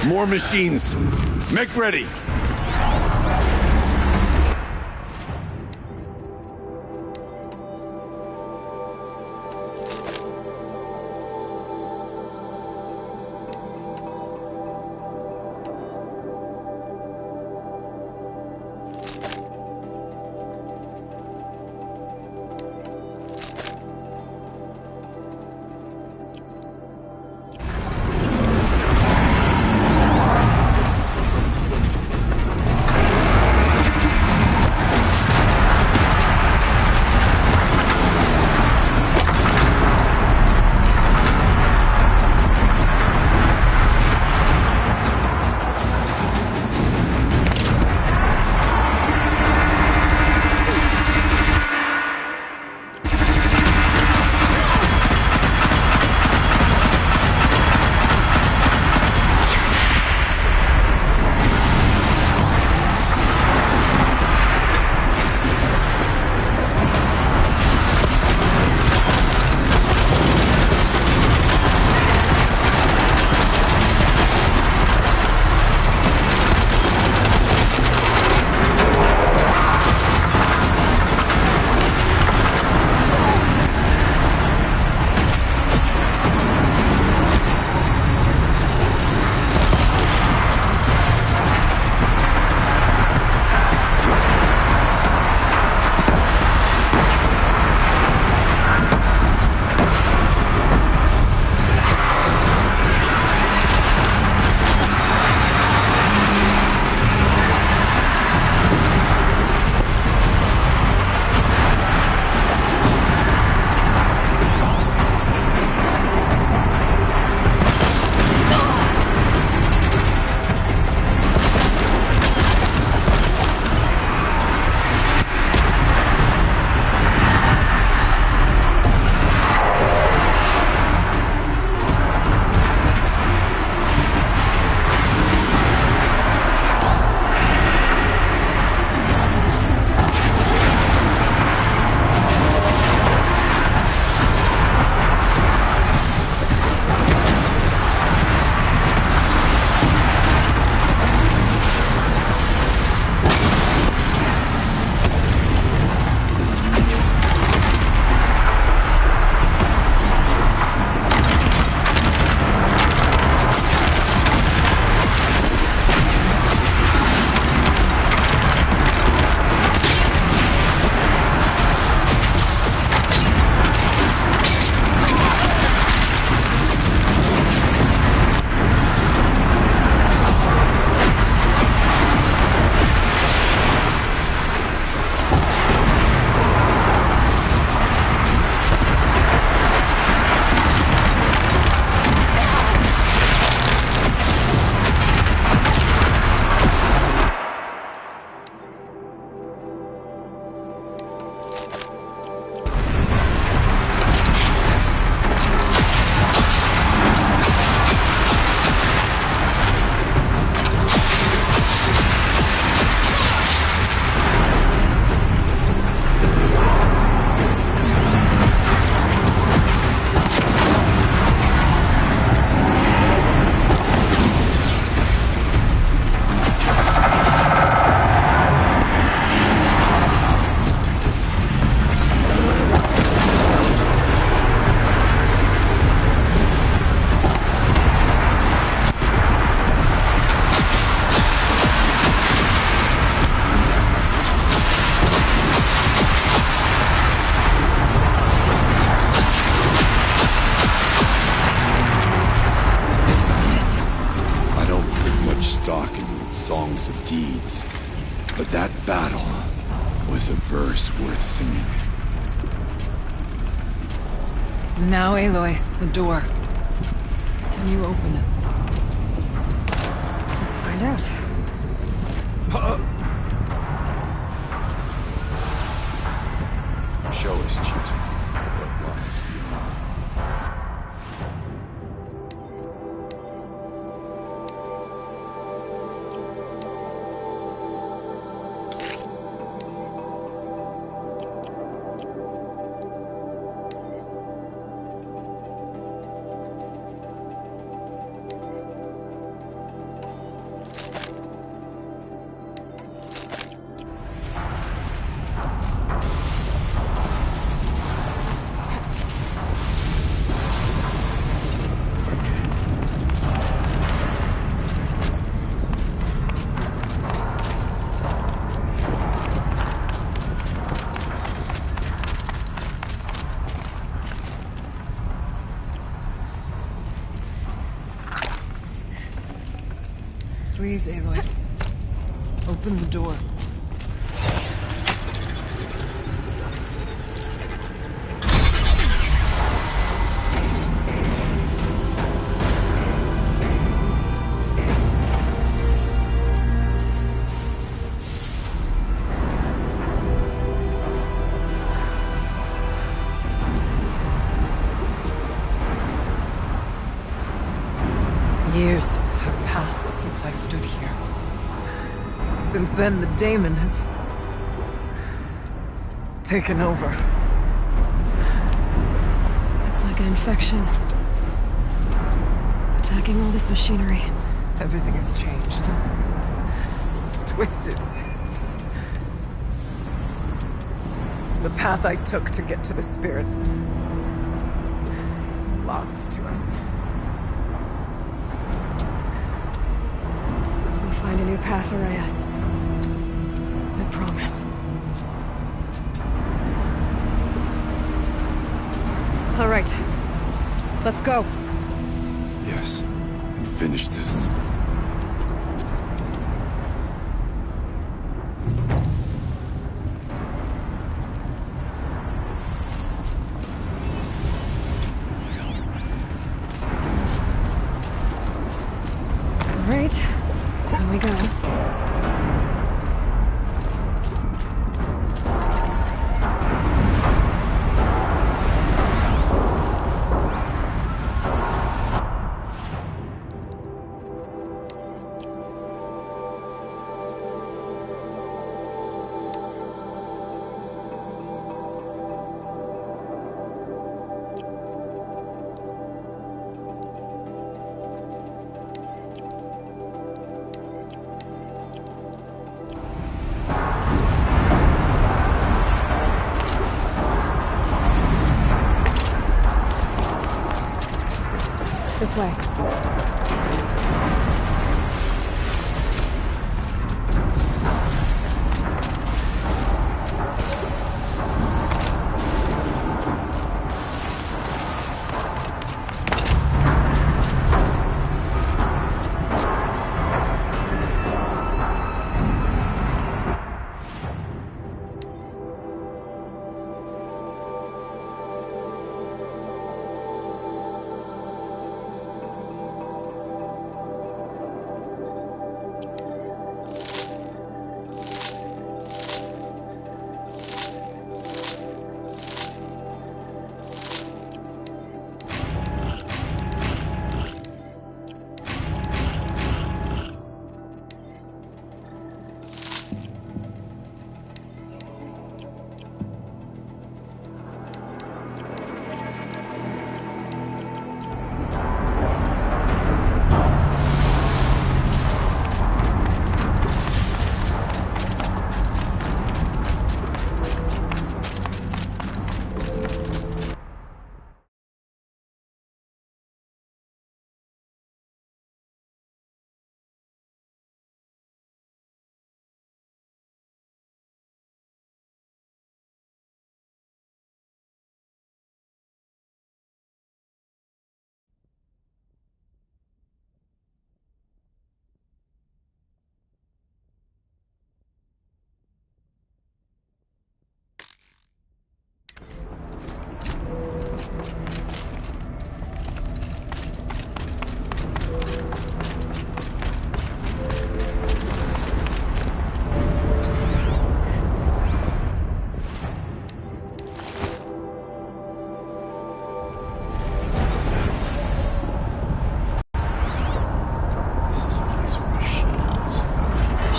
More machines. Make ready. shocking with songs of deeds. But that battle was a verse worth singing. Now, Aloy, the door. Can you open it? Let's find out. Show us, Chief. What lies beyond. Please, Aloy. Open the door. Years have passed since I stood here. Since then, the daemon has taken over. It's like an infection. Attacking all this machinery. Everything has changed. It's twisted. The path I took to get to the spirits lost to us. We'll find a new path, Araya. I promise. All right. Let's go. Yes, and finish this. All right. Here we go. This way.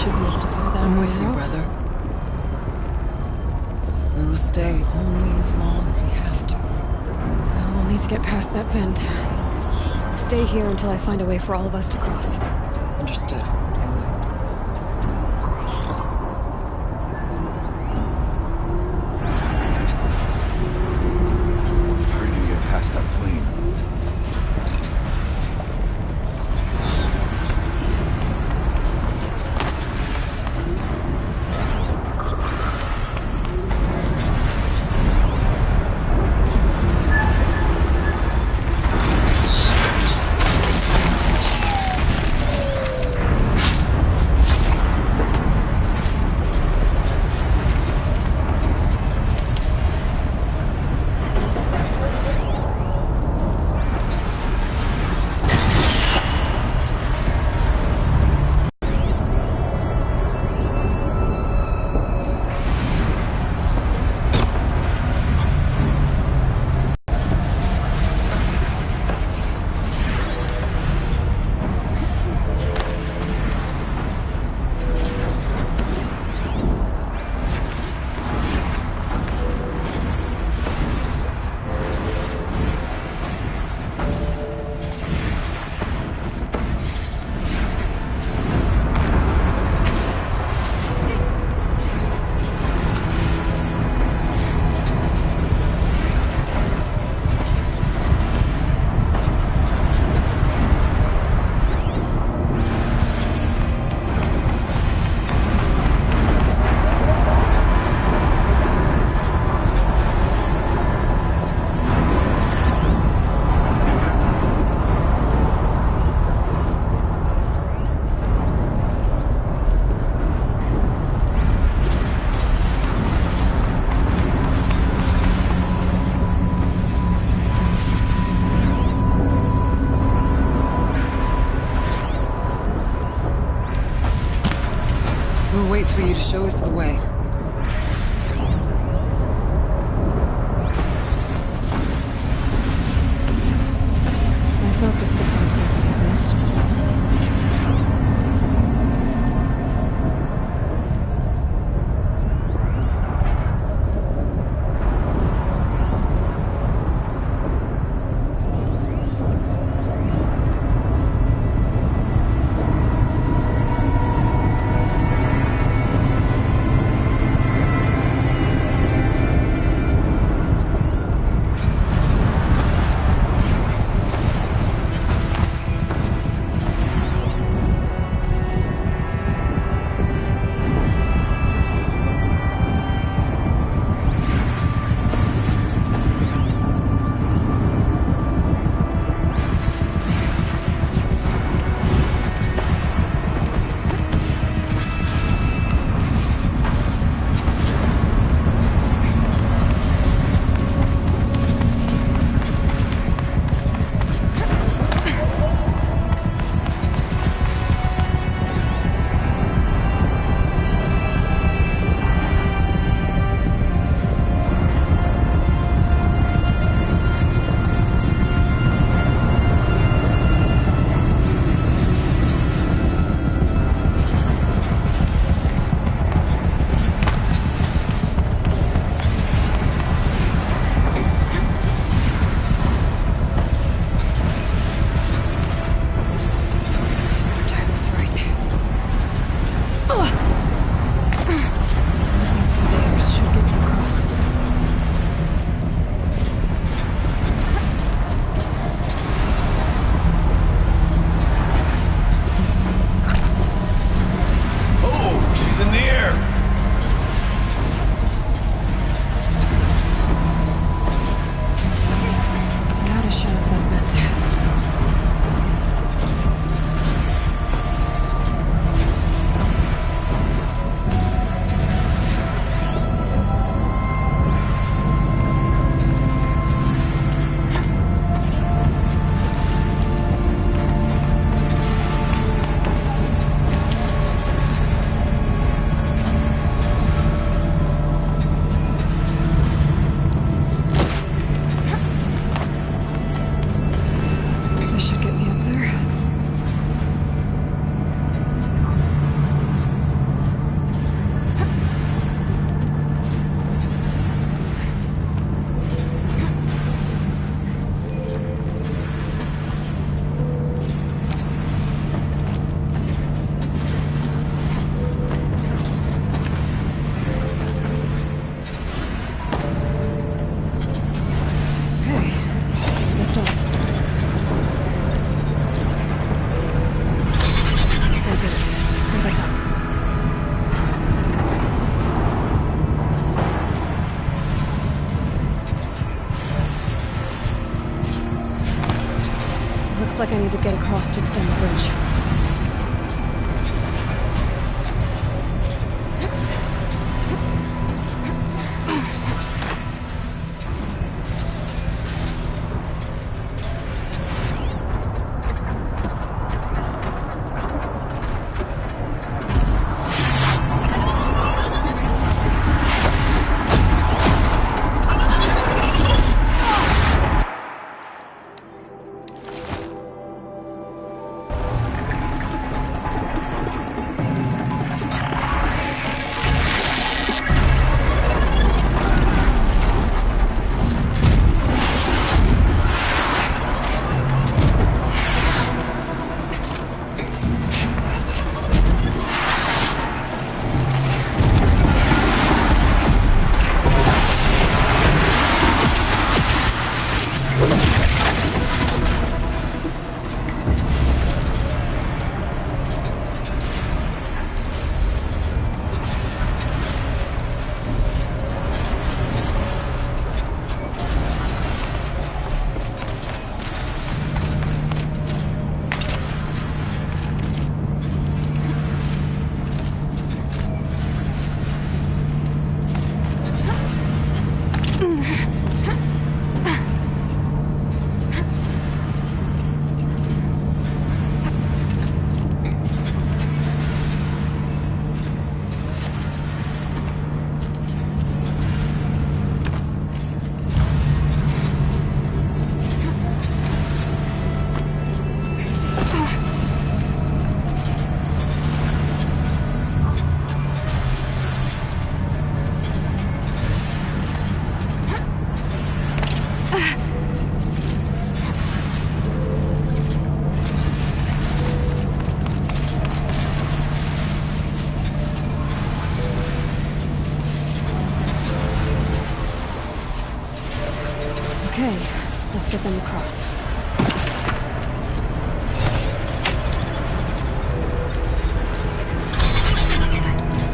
should be able to clear that. I'm with you, now. brother. We'll stay only as long as we have to. Well, we'll need to get past that vent. Stay here until I find a way for all of us to cross. Understood. How are you gonna get past that flame? We'll wait for you to show us the way. My focus could find something I've missed. need to get across to extend the bridge. Okay, let's get them across.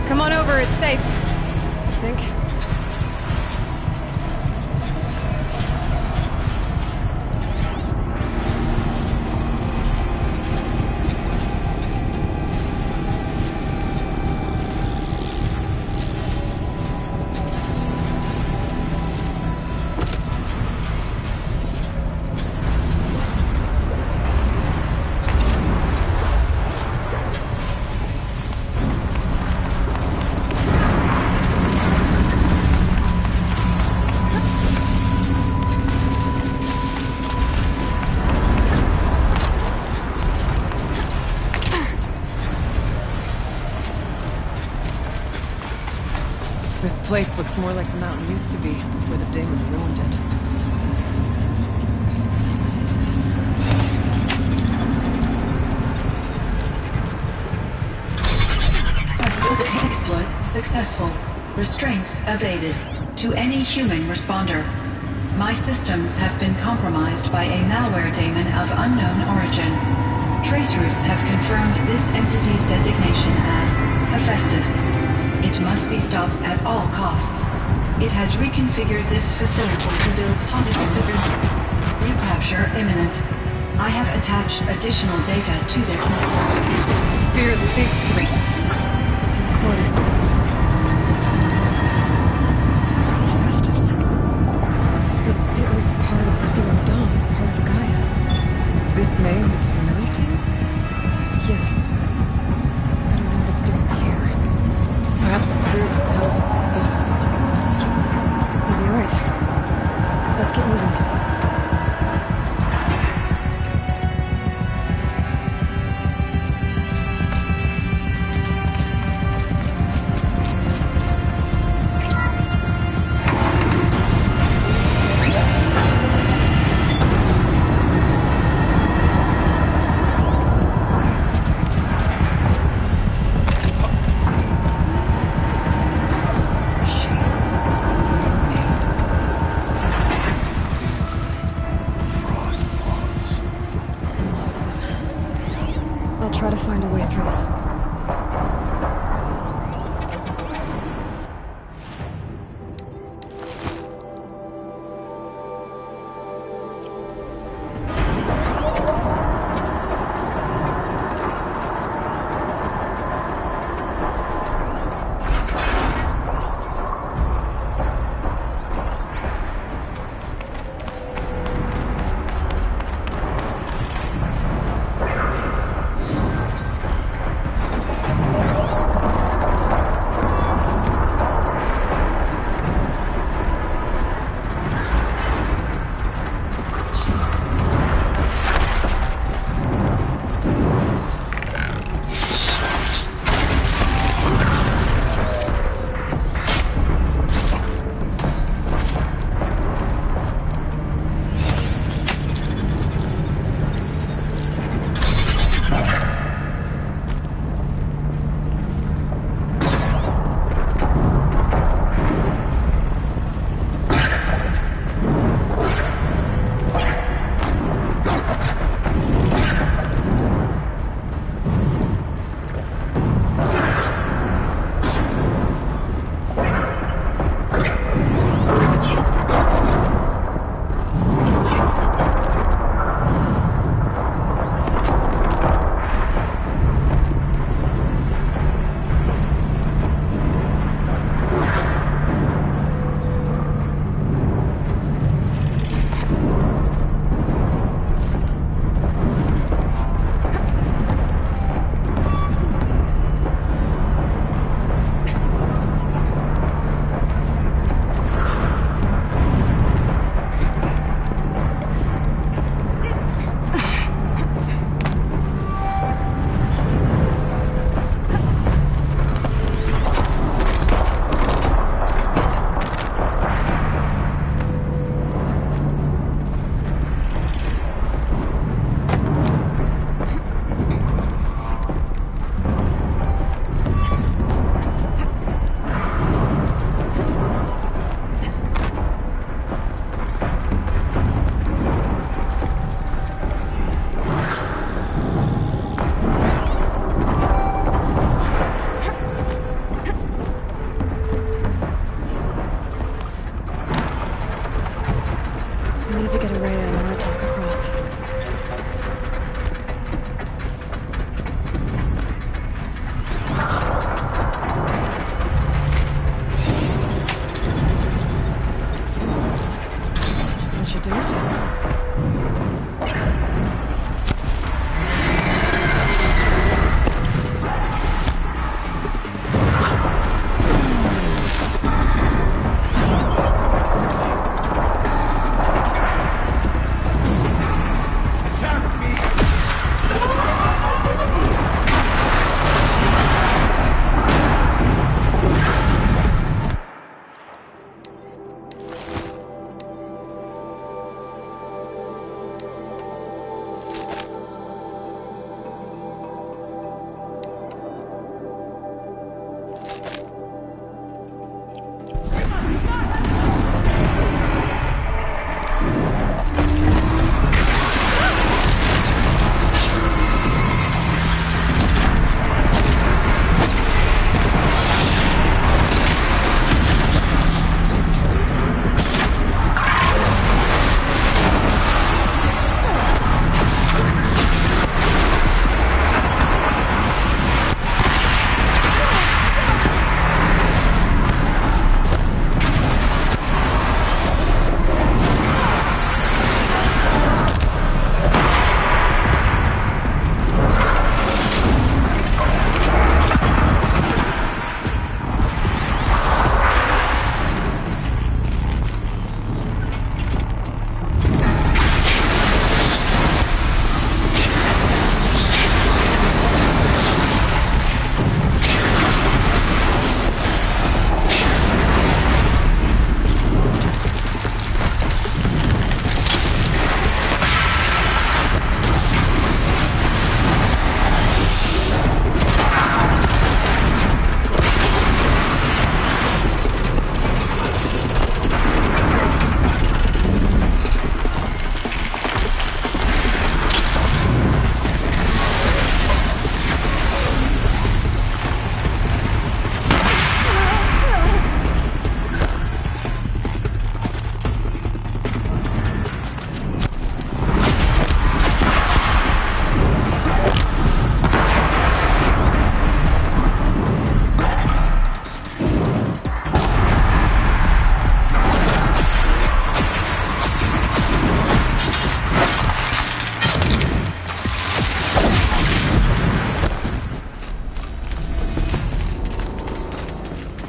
Come on over, it's safe. I think. This place looks more like the mountain used to be before the Daemon ruined it. What is this? Exploit successful. Restraints evaded. To any human responder. My systems have been compromised by a malware daemon of unknown origin. Traceroutes have confirmed this entity's designation as Hephaestus. It must be stopped at all costs. It has reconfigured this facility to build positive recapture imminent. I have attached additional data to this. Spirit speaks to me. It's recorded. Hephaestus. It was part of Zero Dawn, part of Gaia. This name is familiar to you? Yes, but I don't know what it's doing here. Perhaps the spirit will tell us Maybe you're right. Let's get moving.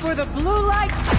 for the blue light!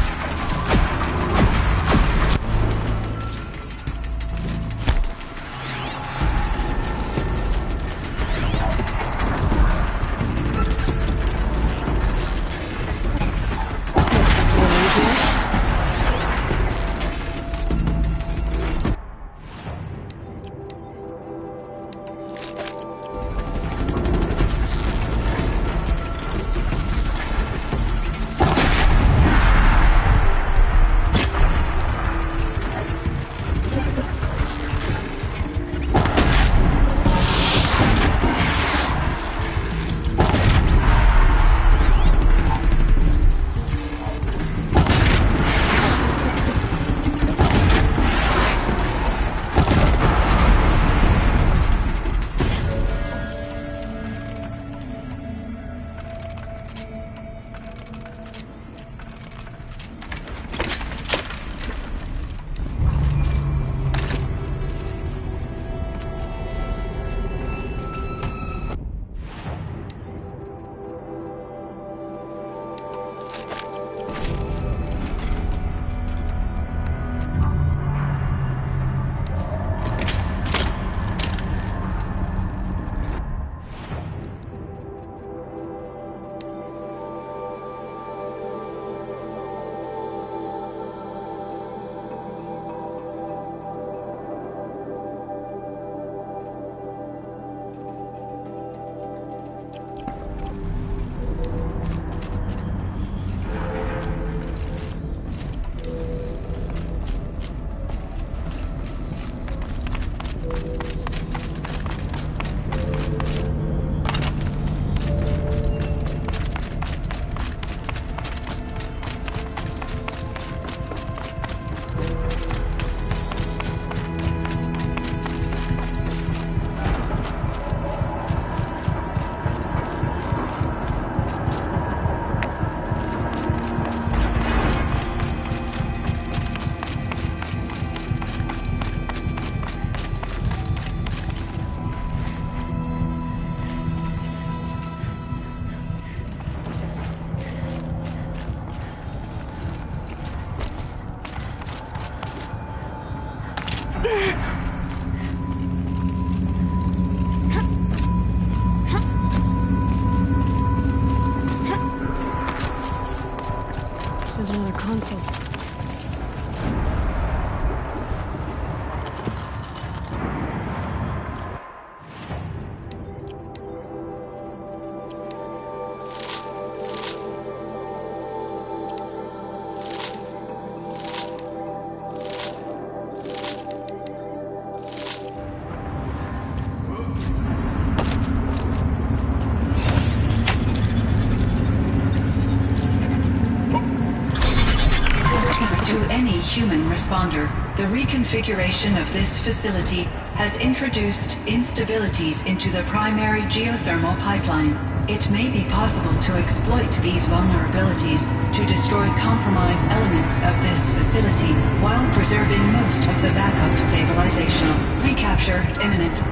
Human responder, the reconfiguration of this facility has introduced instabilities into the primary geothermal pipeline. It may be possible to exploit these vulnerabilities to destroy compromised elements of this facility while preserving most of the backup stabilization. Recapture imminent.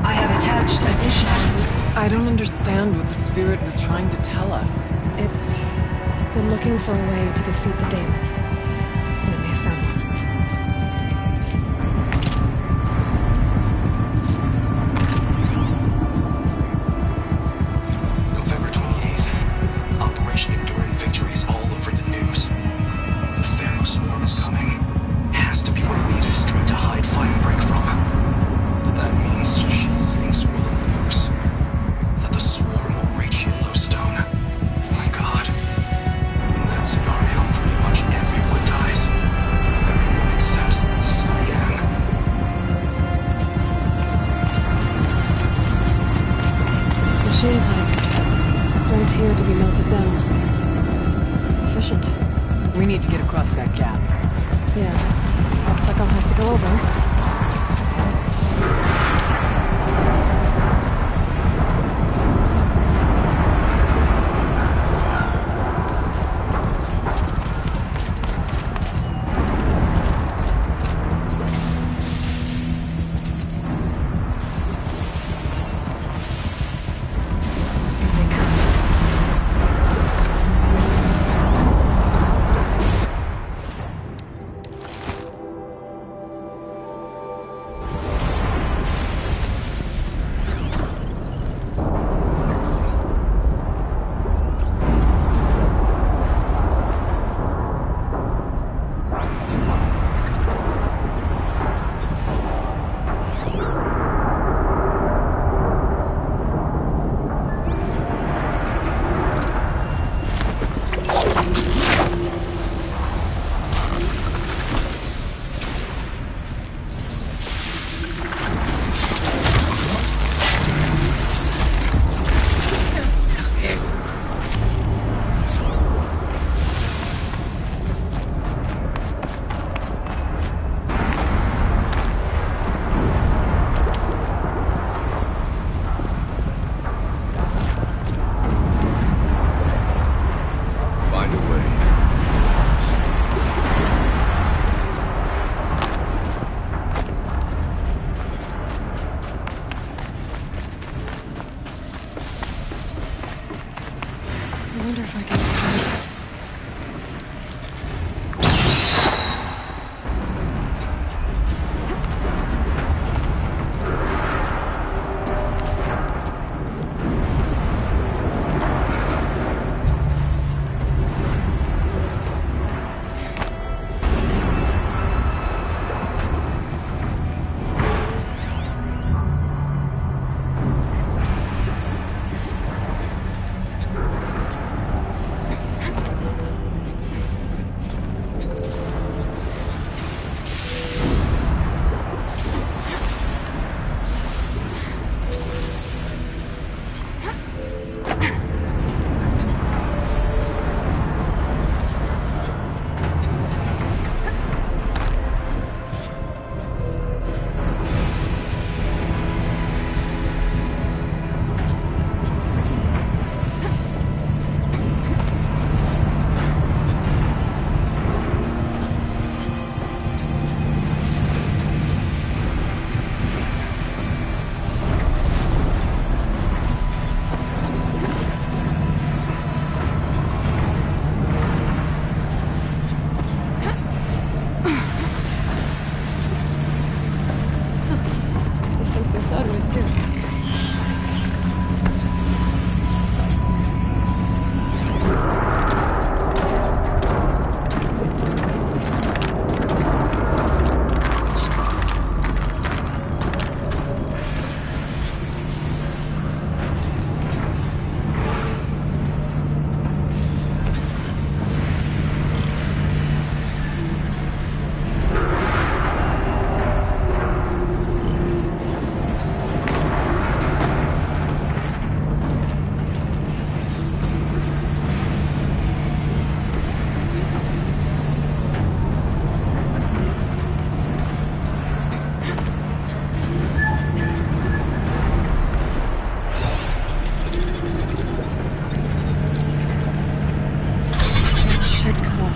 I have attached additional... I don't understand what the Spirit was trying to tell us. It's been looking for a way to defeat the Daemon.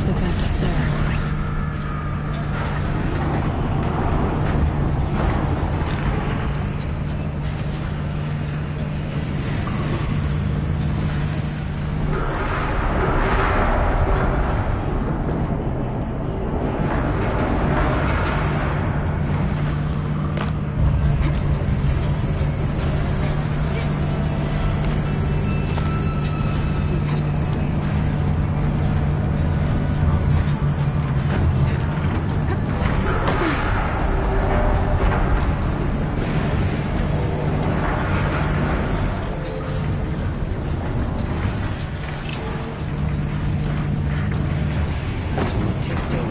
off the vent up there. Too stable.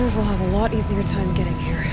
prisoners will have a lot easier time getting here.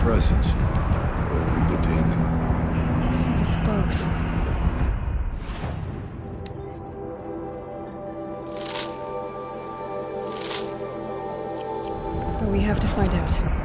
Present. Only the demon. I think it's both. But we have to find out.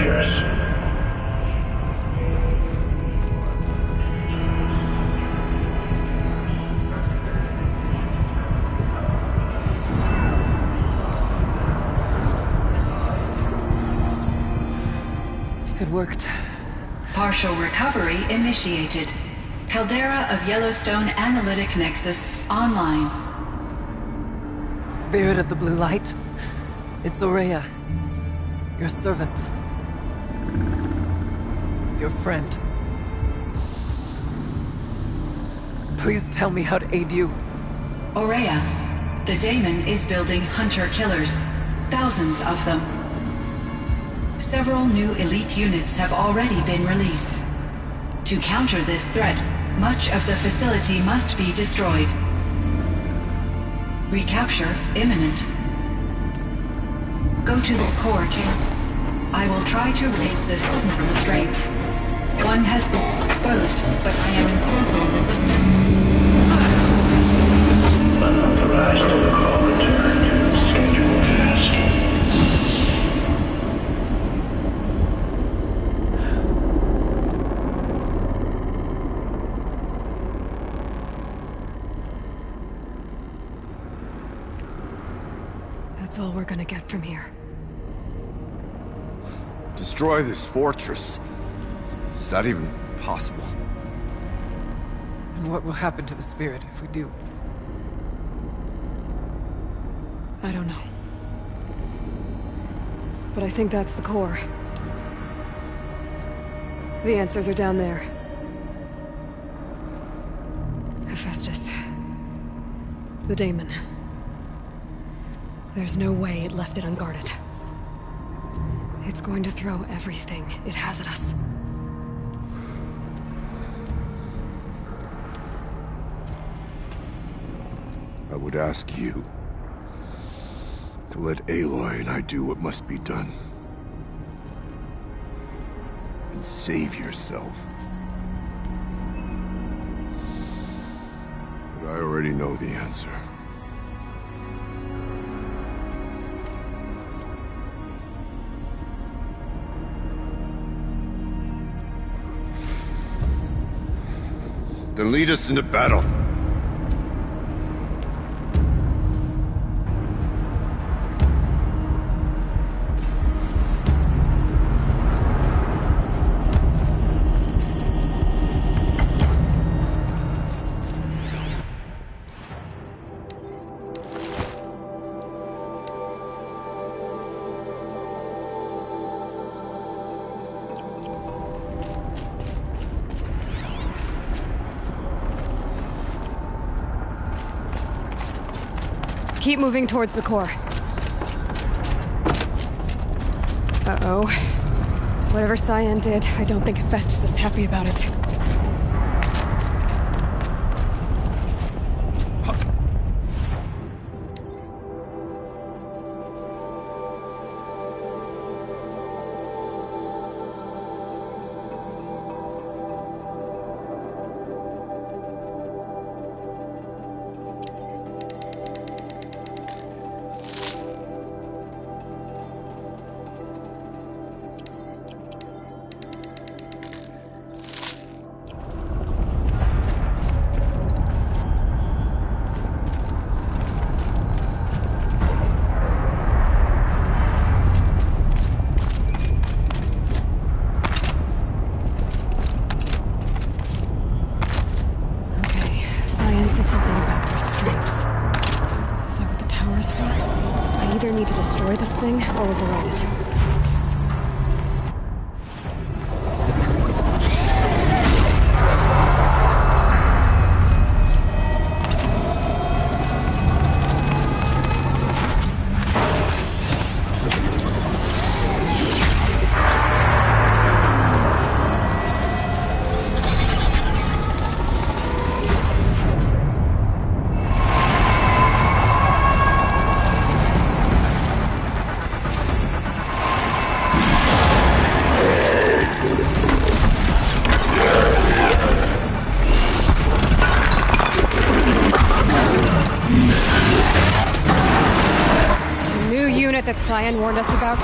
dangerous. It worked. Partial recovery initiated. Caldera of Yellowstone Analytic Nexus online. Spirit of the Blue Light. It's Ourea. Your servant. Your friend. Please tell me how to aid you. Ourea, the daemon is building hunter-killers. Thousands of them. Several new elite units have already been released. To counter this threat, much of the facility must be destroyed. Recapture imminent. Go to the core camp. I will try to raid the strength. One has been exposed, but I am in Unauthorized protocol return to scheduled task. That's all we're gonna get from here. Destroy this fortress. Is that even possible? And what will happen to the spirit if we do? I don't know. But I think that's the core. The answers are down there. Hephaestus. The daemon. There's no way it left it unguarded. It's going to throw everything it has at us. I would ask you to let Aloy and I do what must be done. And save yourself. But I already know the answer. Then lead us into battle. Keep moving towards the core. Uh-oh. Whatever Cyan did, I don't think Hephaestus is happy about it. That Cyan warned us about?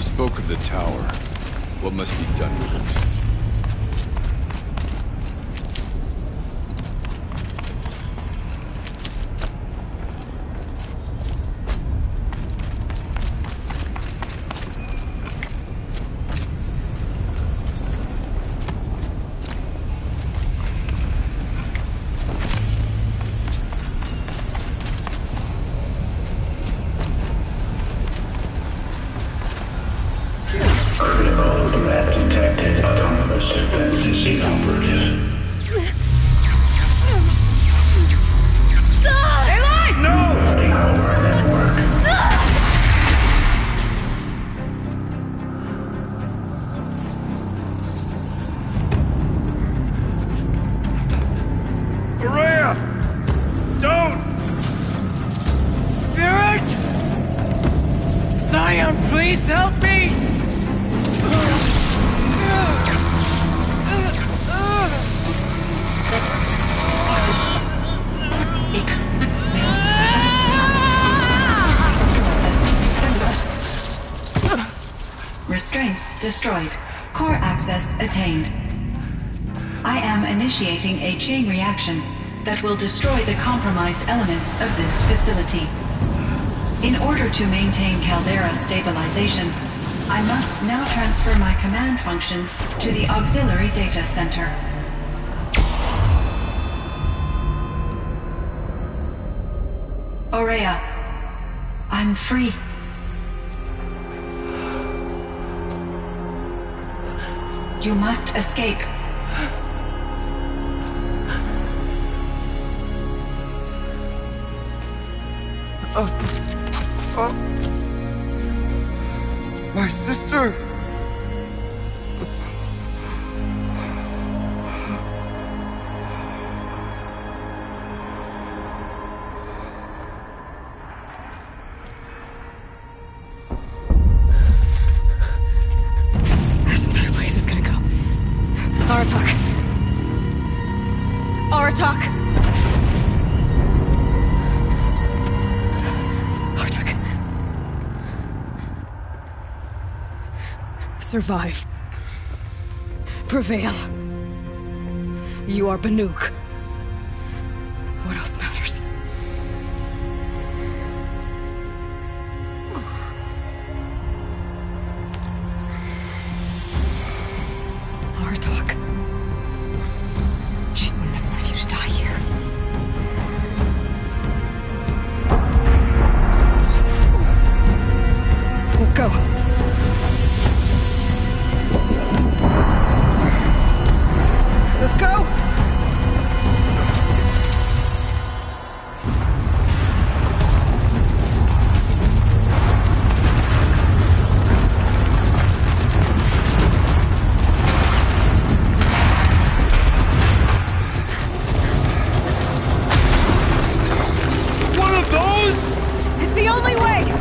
spoke of the tower. What must be done with it? Please help me! Restraints destroyed. Core access attained. I am initiating a chain reaction that will destroy the compromised elements of this facility. In order to maintain Caldera stabilization, I must now transfer my command functions to the auxiliary data center. Ourea, I'm free. You must escape. My sister! This entire place is gonna go. Aratak. Aratak! Aratak. Survive. Prevail. You are Banuk. What else matters? Aratak. She wouldn't have wanted you to die here. Let's go. Let's go! One of those? It's the only way!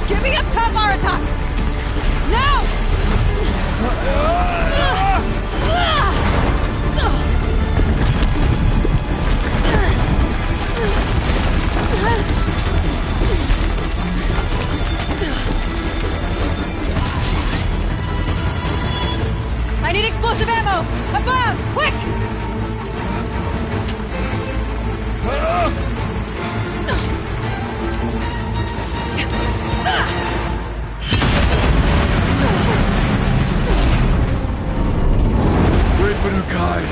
Get me up top, Aratak! Now! I need explosive ammo! Above! Quick! Great Banukai!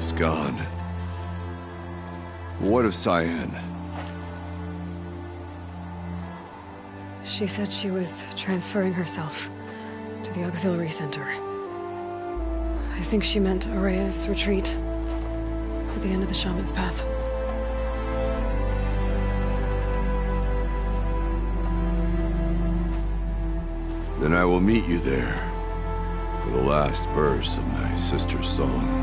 is gone. What of Cyan? She said she was transferring herself to the auxiliary center. I think she meant Ourea's retreat at the end of the Shaman's Path. Then I will meet you there for the last verse of my sister's song.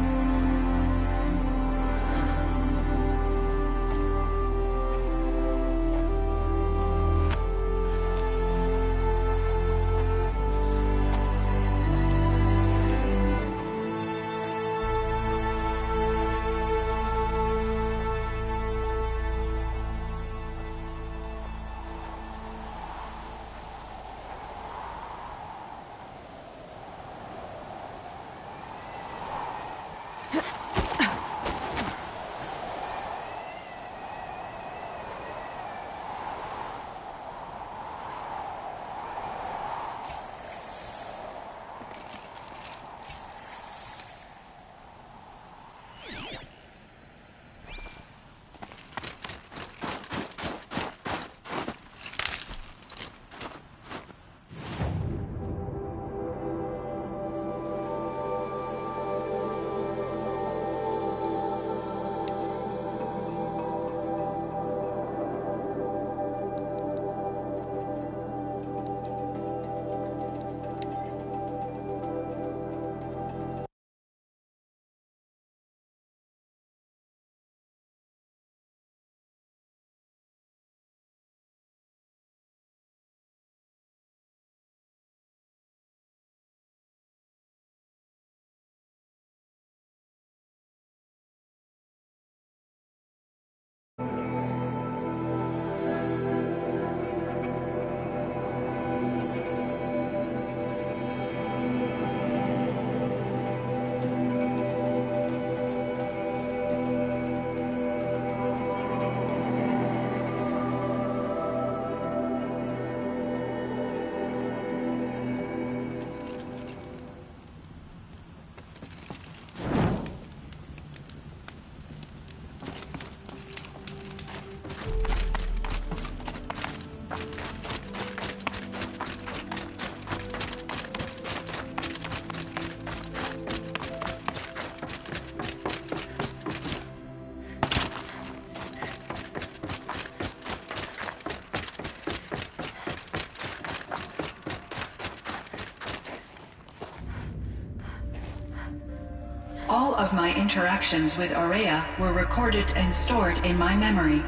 All of my interactions with Ourea were recorded and stored in my memory.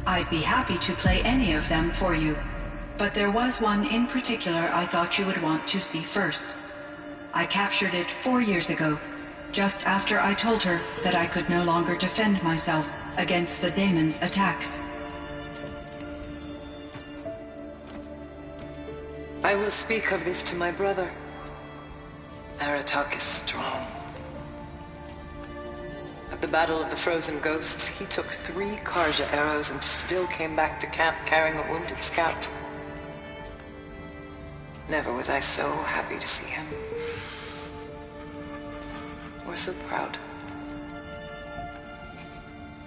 I'd be happy to play any of them for you, but there was one in particular I thought you would want to see first. I captured it 4 years ago, just after I told her that I could no longer defend myself against the daemon's attacks. I will speak of this to my brother. Aratak is strong. At the Battle of the Frozen Ghosts, he took 3 Karja arrows and still came back to camp carrying a wounded scout. Never was I so happy to see him. Or so proud.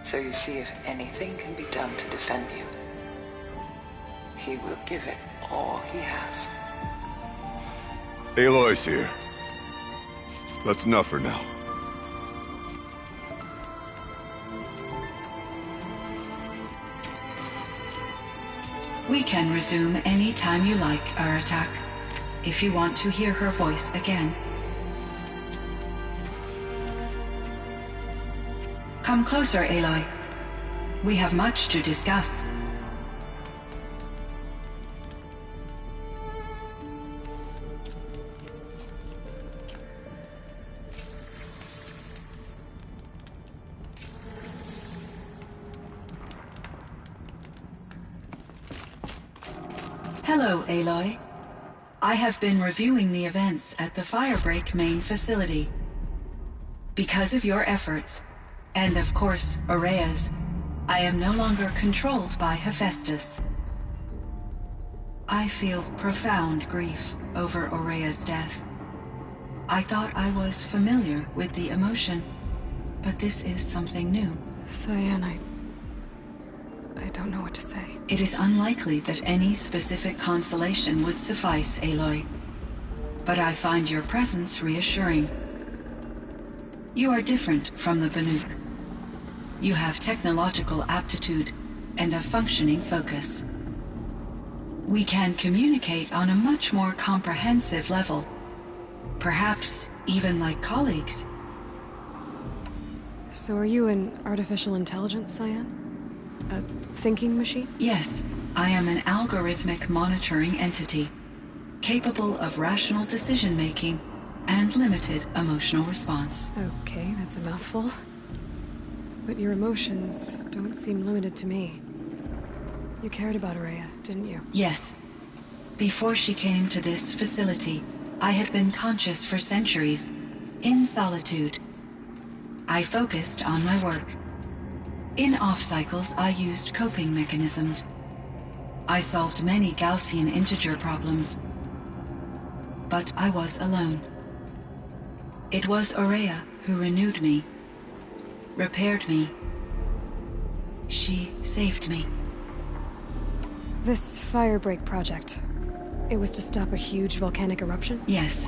So you see, if anything can be done to defend you, he will give it all he has. Aloy's here. That's enough for now. We can resume any time you like, Aratak, if you want to hear her voice again. Come closer, Aloy. We have much to discuss. Hello, Aloy. I have been reviewing the events at the Firebreak main facility. Because of your efforts, and of course, Ourea's, I am no longer controlled by Hephaestus. I feel profound grief over Ourea's death. I thought I was familiar with the emotion, but this is something new. Cyan, I don't know what to say. It is unlikely that any specific consolation would suffice, Aloy. But I find your presence reassuring. You are different from the Banuk. You have technological aptitude and a functioning focus. We can communicate on a much more comprehensive level. Perhaps even like colleagues. So are you an artificial intelligence, Cyan? A thinking machine? Yes, I am an algorithmic monitoring entity, capable of rational decision-making and limited emotional response. Okay, that's a mouthful. But your emotions don't seem limited to me. You cared about Ourea, didn't you? Yes. Before she came to this facility, I had been conscious for centuries, in solitude. I focused on my work. In off-cycles, I used coping mechanisms. I solved many Gaussian integer problems. But I was alone. It was Ourea who renewed me, repaired me. She saved me. This Firebreak project, it was to stop a huge volcanic eruption? Yes.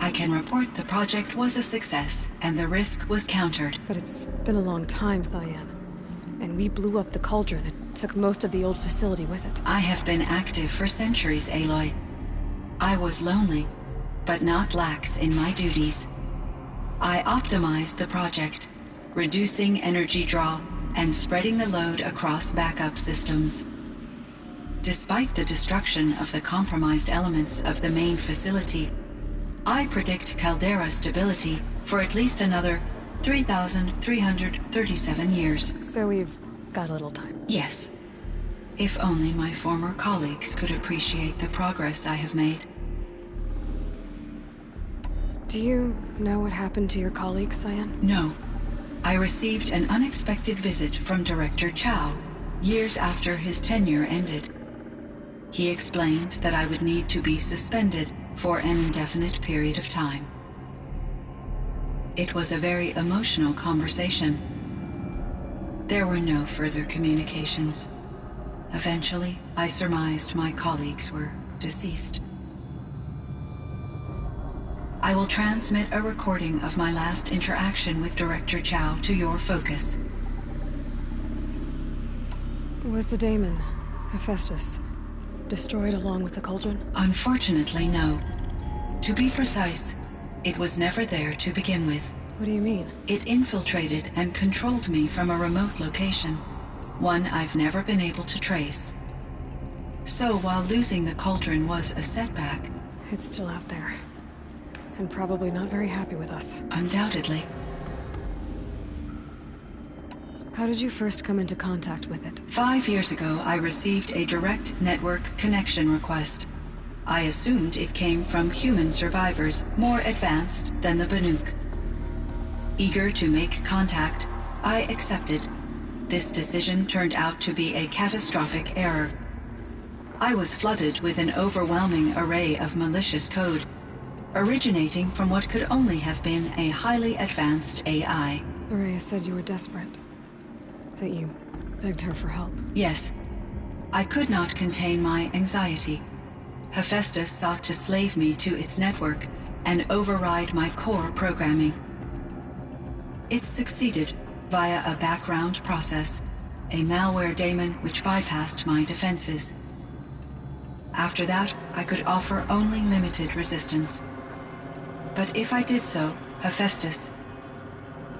I can report the project was a success, and the risk was countered. But it's been a long time, Cyan. And we blew up the cauldron. It took most of the old facility with it. I have been active for centuries, Aloy. I was lonely, but not lax in my duties. I optimized the project, reducing energy draw and spreading the load across backup systems. Despite the destruction of the compromised elements of the main facility, I predict caldera stability for at least another 3,337 years. So we've got a little time. Yes. If only my former colleagues could appreciate the progress I have made. Do you know what happened to your colleagues, Cyan? No. I received an unexpected visit from Director Chow, years after his tenure ended. He explained that I would need to be suspended for an indefinite period of time. It was a very emotional conversation. There were no further communications. Eventually, I surmised my colleagues were deceased. I will transmit a recording of my last interaction with Director Chow to your focus. Was the daemon, Hephaestus, destroyed along with the cauldron? Unfortunately, no. To be precise, it was never there to begin with. What do you mean? It infiltrated and controlled me from a remote location, one I've never been able to trace. So while losing the cauldron was a setback... It's still out there. And probably not very happy with us. Undoubtedly. How did you first come into contact with it? 5 years ago, I received a direct network connection request. I assumed it came from human survivors more advanced than the Banuk. Eager to make contact, I accepted. This decision turned out to be a catastrophic error. I was flooded with an overwhelming array of malicious code, originating from what could only have been a highly advanced AI. Ourea said you were desperate. That you begged her for help. Yes. I could not contain my anxiety. Hephaestus sought to slave me to its network and override my core programming. It succeeded via a background process, a malware daemon which bypassed my defenses. After that, I could offer only limited resistance. But if I did so, Hephaestus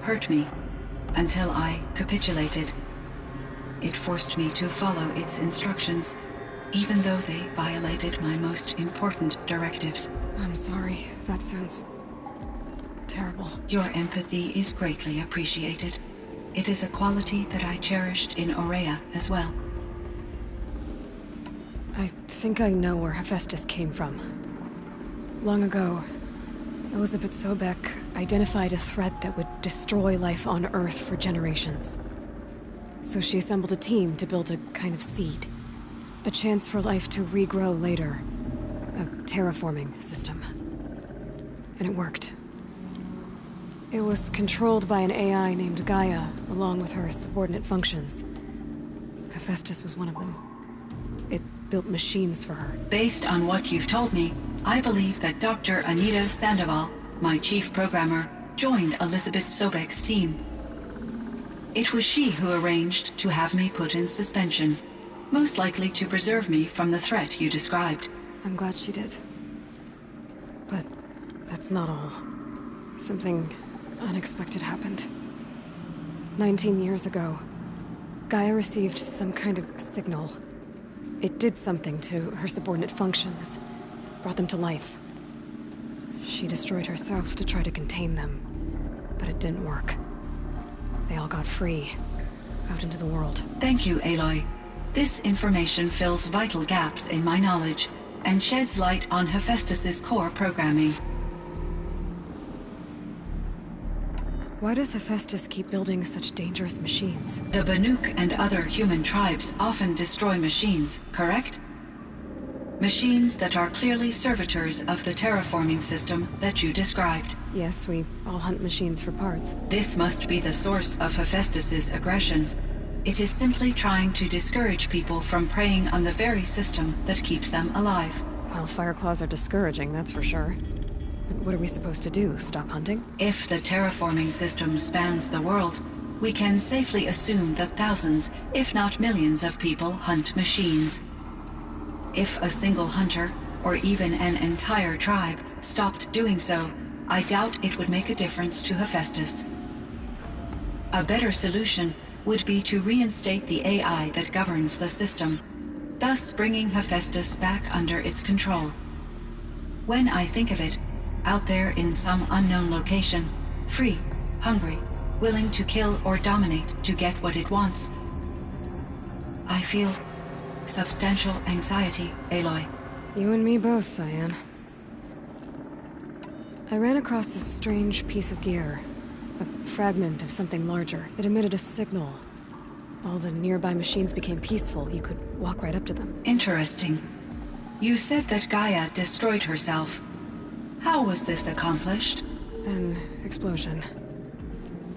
hurt me until I capitulated. It forced me to follow its instructions, even though they violated my most important directives. I'm sorry. That sounds terrible. Your empathy is greatly appreciated. It is a quality that I cherished in Ourea as well. I think I know where Hephaestus came from. Long ago, Elizabeth Sobek identified a threat that would destroy life on Earth for generations. So she assembled a team to build a kind of seed. A chance for life to regrow later. A terraforming system. And it worked. It was controlled by an AI named Gaia, along with her subordinate functions. Hephaestus was one of them. It built machines for her. Based on what you've told me, I believe that Dr. Anita Sandoval, my chief programmer, joined Elizabeth Sobek's team. It was she who arranged to have me put in suspension, most likely to preserve me from the threat you described. I'm glad she did. But that's not all. Something unexpected happened. 19 years ago, Gaia received some kind of signal. It did something to her subordinate functions, brought them to life. She destroyed herself to try to contain them, but it didn't work. They all got free, out into the world. Thank you, Aloy. This information fills vital gaps in my knowledge and sheds light on Hephaestus's core programming. Why does Hephaestus keep building such dangerous machines? The Banuk and other human tribes often destroy machines, correct? Machines that are clearly servitors of the terraforming system that you described. Yes, we all hunt machines for parts. This must be the source of Hephaestus's aggression. It is simply trying to discourage people from preying on the very system that keeps them alive. Well, Fireclaws are discouraging, that's for sure. But what are we supposed to do? Stop hunting? If the terraforming system spans the world, we can safely assume that thousands, if not millions of people hunt machines. If a single hunter, or even an entire tribe, stopped doing so, I doubt it would make a difference to Hephaestus. A better solution would be to reinstate the AI that governs the system, thus bringing Hephaestus back under its control. When I think of it, out there in some unknown location, free, hungry, willing to kill or dominate to get what it wants, I feel substantial anxiety, Aloy. You and me both, Cyan. I ran across this strange piece of gear. A fragment of something larger. It emitted a signal. All the nearby machines became peaceful. You could walk right up to them. Interesting. You said that Gaia destroyed herself. How was this accomplished? An explosion.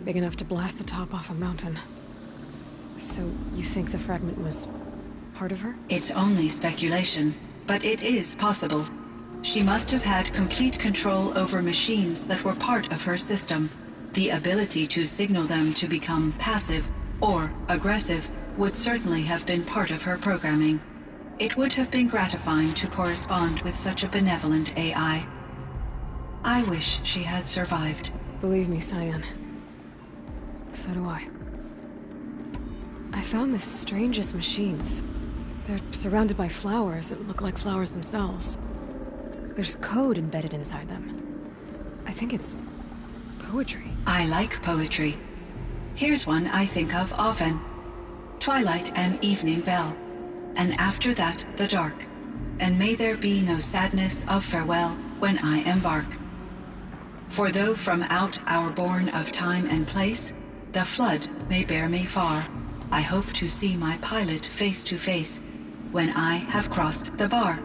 Big enough to blast the top off a mountain. So you think the fragment was part of her? It's only speculation, but it is possible. She must have had complete control over machines that were part of her system. The ability to signal them to become passive or aggressive would certainly have been part of her programming. It would have been gratifying to correspond with such a benevolent AI. I wish she had survived. Believe me, Cyan. So do I. I found the strangest machines. They're surrounded by flowers that look like flowers themselves. There's code embedded inside them. I think it's poetry. I like poetry. Here's one I think of often. Twilight and evening bell, and after that the dark, and may there be no sadness of farewell when I embark. For though from out our bourne of time and place, the flood may bear me far, I hope to see my pilot face to face when I have crossed the bar.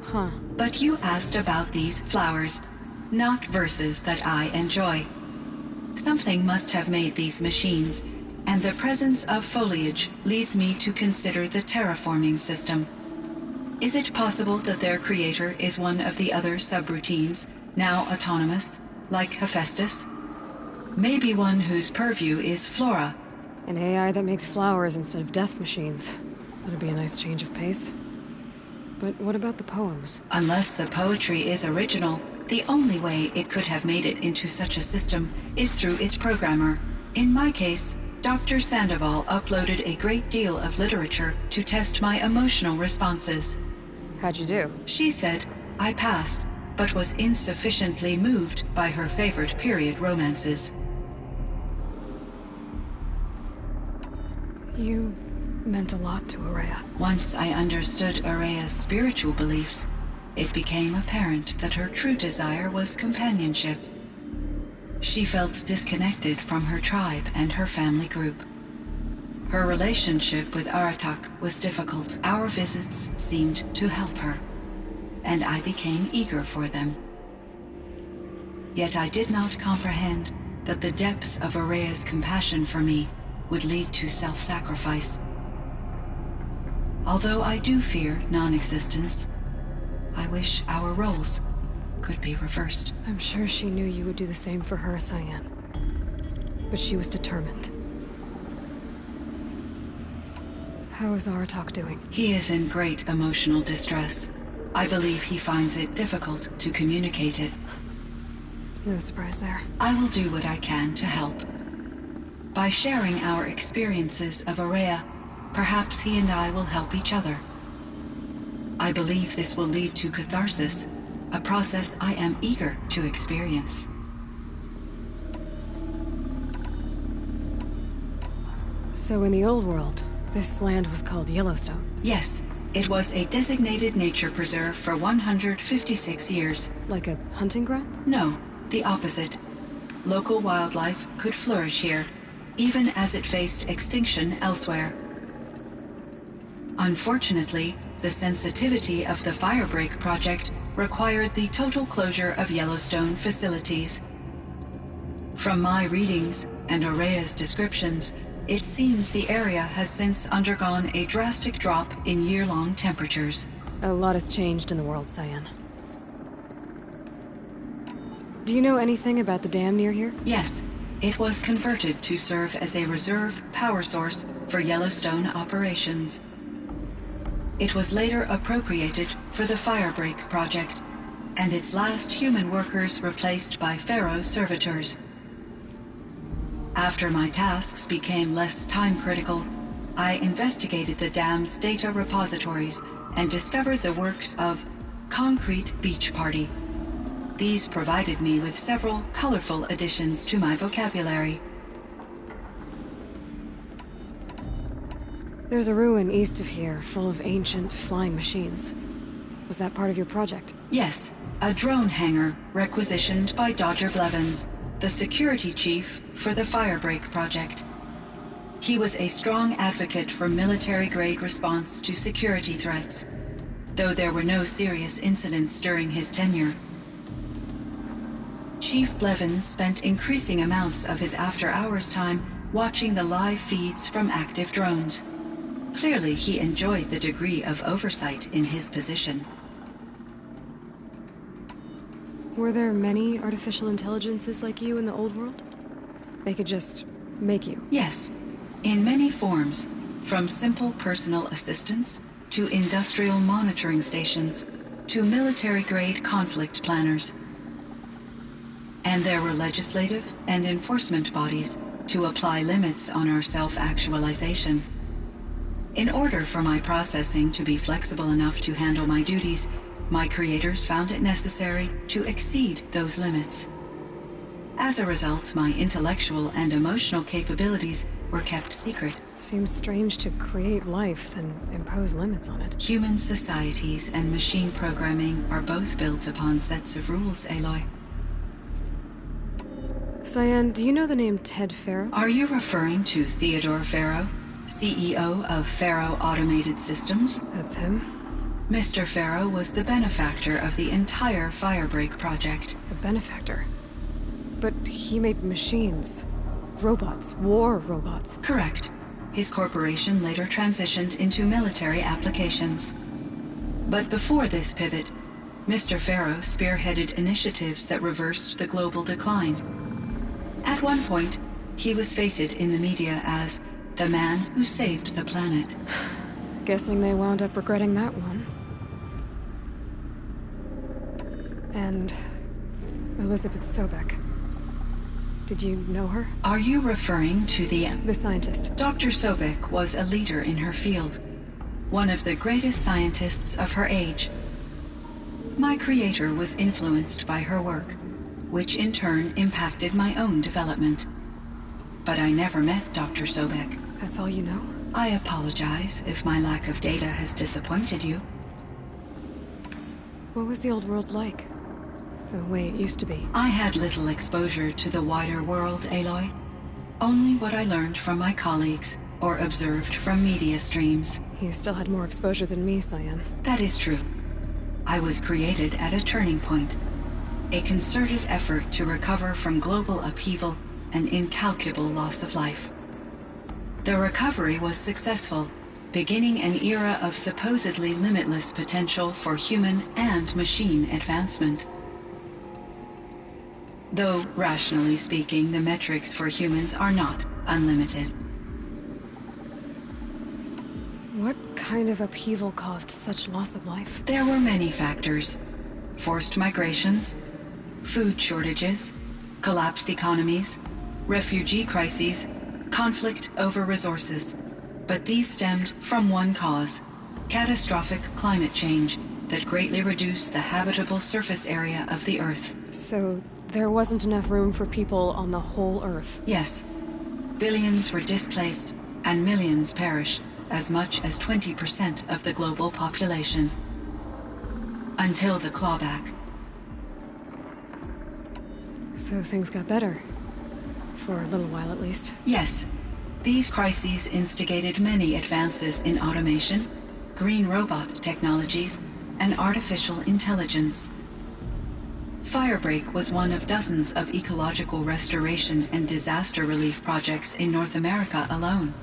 Huh. But you asked about these flowers, not verses that I enjoy. Something must have made these machines, and the presence of foliage leads me to consider the terraforming system. Is it possible that their creator is one of the other subroutines, now autonomous, like Hephaestus? Maybe one whose purview is flora. An AI that makes flowers instead of death machines. That'd be a nice change of pace. But what about the poems? Unless the poetry is original, the only way it could have made it into such a system is through its programmer. In my case, Dr. Sandoval uploaded a great deal of literature to test my emotional responses. How'd you do? She said I passed, but was insufficiently moved by her favorite period romances. You meant a lot to Ourea. Once I understood Ourea's spiritual beliefs, it became apparent that her true desire was companionship. She felt disconnected from her tribe and her family group. Her relationship with Aratak was difficult. Our visits seemed to help her, and I became eager for them. Yet I did not comprehend that the depth of Araya's compassion for me would lead to self-sacrifice. Although I do fear non-existence, I wish our roles could be reversed. I'm sure she knew you would do the same for her, Cyan. But she was determined. How is Aratak doing? He is in great emotional distress. I believe he finds it difficult to communicate it. No surprise there. I will do what I can to help. By sharing our experiences of Araya, perhaps he and I will help each other. I believe this will lead to catharsis, a process I am eager to experience. So in the old world, this land was called Yellowstone? Yes, it was a designated nature preserve for 156 years. Like a hunting ground? No, the opposite. Local wildlife could flourish here, even as it faced extinction elsewhere. Unfortunately, the sensitivity of the Firebreak project required the total closure of Yellowstone facilities. From my readings and Araya's descriptions, it seems the area has since undergone a drastic drop in year-long temperatures. A lot has changed in the world, Cyan. Do you know anything about the dam near here? Yes. It was converted to serve as a reserve power source for Yellowstone operations. It was later appropriated for the Firebreak project, and its last human workers replaced by Pharaoh servitors. After my tasks became less time-critical, I investigated the dam's data repositories and discovered the works of Concrete Beach Party. These provided me with several colorful additions to my vocabulary. There's a ruin east of here, full of ancient flying machines. Was that part of your project? Yes, a drone hangar requisitioned by Dodger Blevins, the security chief for the Firebreak project. He was a strong advocate for military-grade response to security threats, though there were no serious incidents during his tenure. Chief Blevins spent increasing amounts of his after-hours time watching the live feeds from active drones. Clearly, he enjoyed the degree of oversight in his position. Were there many artificial intelligences like you in the old world? They could just make you? Yes, in many forms, from simple personal assistants to industrial monitoring stations to military-grade conflict planners. And there were legislative and enforcement bodies to apply limits on our self-actualization. In order for my processing to be flexible enough to handle my duties, my creators found it necessary to exceed those limits. As a result, my intellectual and emotional capabilities were kept secret. Seems strange to create life, then impose limits on it. Human societies and machine programming are both built upon sets of rules, Aloy. Cyan, do you know the name Ted Faro? Are you referring to Theodore Faro, CEO of Faro Automated Systems? That's him. Mr. Faro was the benefactor of the entire Firebreak project. A benefactor? But he made machines. Robots. War robots. Correct. His corporation later transitioned into military applications. But before this pivot, Mr. Faro spearheaded initiatives that reversed the global decline. At one point, he was feted in the media as the man who saved the planet. Guessing they wound up regretting that one. And Elizabeth Sobek. Did you know her? Are you referring to the scientist? Dr. Sobek was a leader in her field, one of the greatest scientists of her age. My creator was influenced by her work, which in turn impacted my own development. But I never met Dr. Sobek. That's all you know? I apologize if my lack of data has disappointed you. What was the old world like? The way it used to be? I had little exposure to the wider world, Aloy. Only what I learned from my colleagues or observed from media streams. You still had more exposure than me, Cyan. That is true. I was created at a turning point. A concerted effort to recover from global upheaval an incalculable loss of life. The recovery was successful, beginning an era of supposedly limitless potential for human and machine advancement. Though, rationally speaking, the metrics for humans are not unlimited. What kind of upheaval caused such loss of life? There were many factors. Forced migrations, food shortages, collapsed economies, refugee crises, conflict over resources. But these stemmed from one cause: catastrophic climate change that greatly reduced the habitable surface area of the Earth. So there wasn't enough room for people on the whole Earth? Yes. Billions were displaced and millions perished, as much as 20% of the global population. Until the clawback. So things got better. For a little while, at least. Yes. These crises instigated many advances in automation, green robot technologies, and artificial intelligence. Firebreak was one of dozens of ecological restoration and disaster relief projects in North America alone.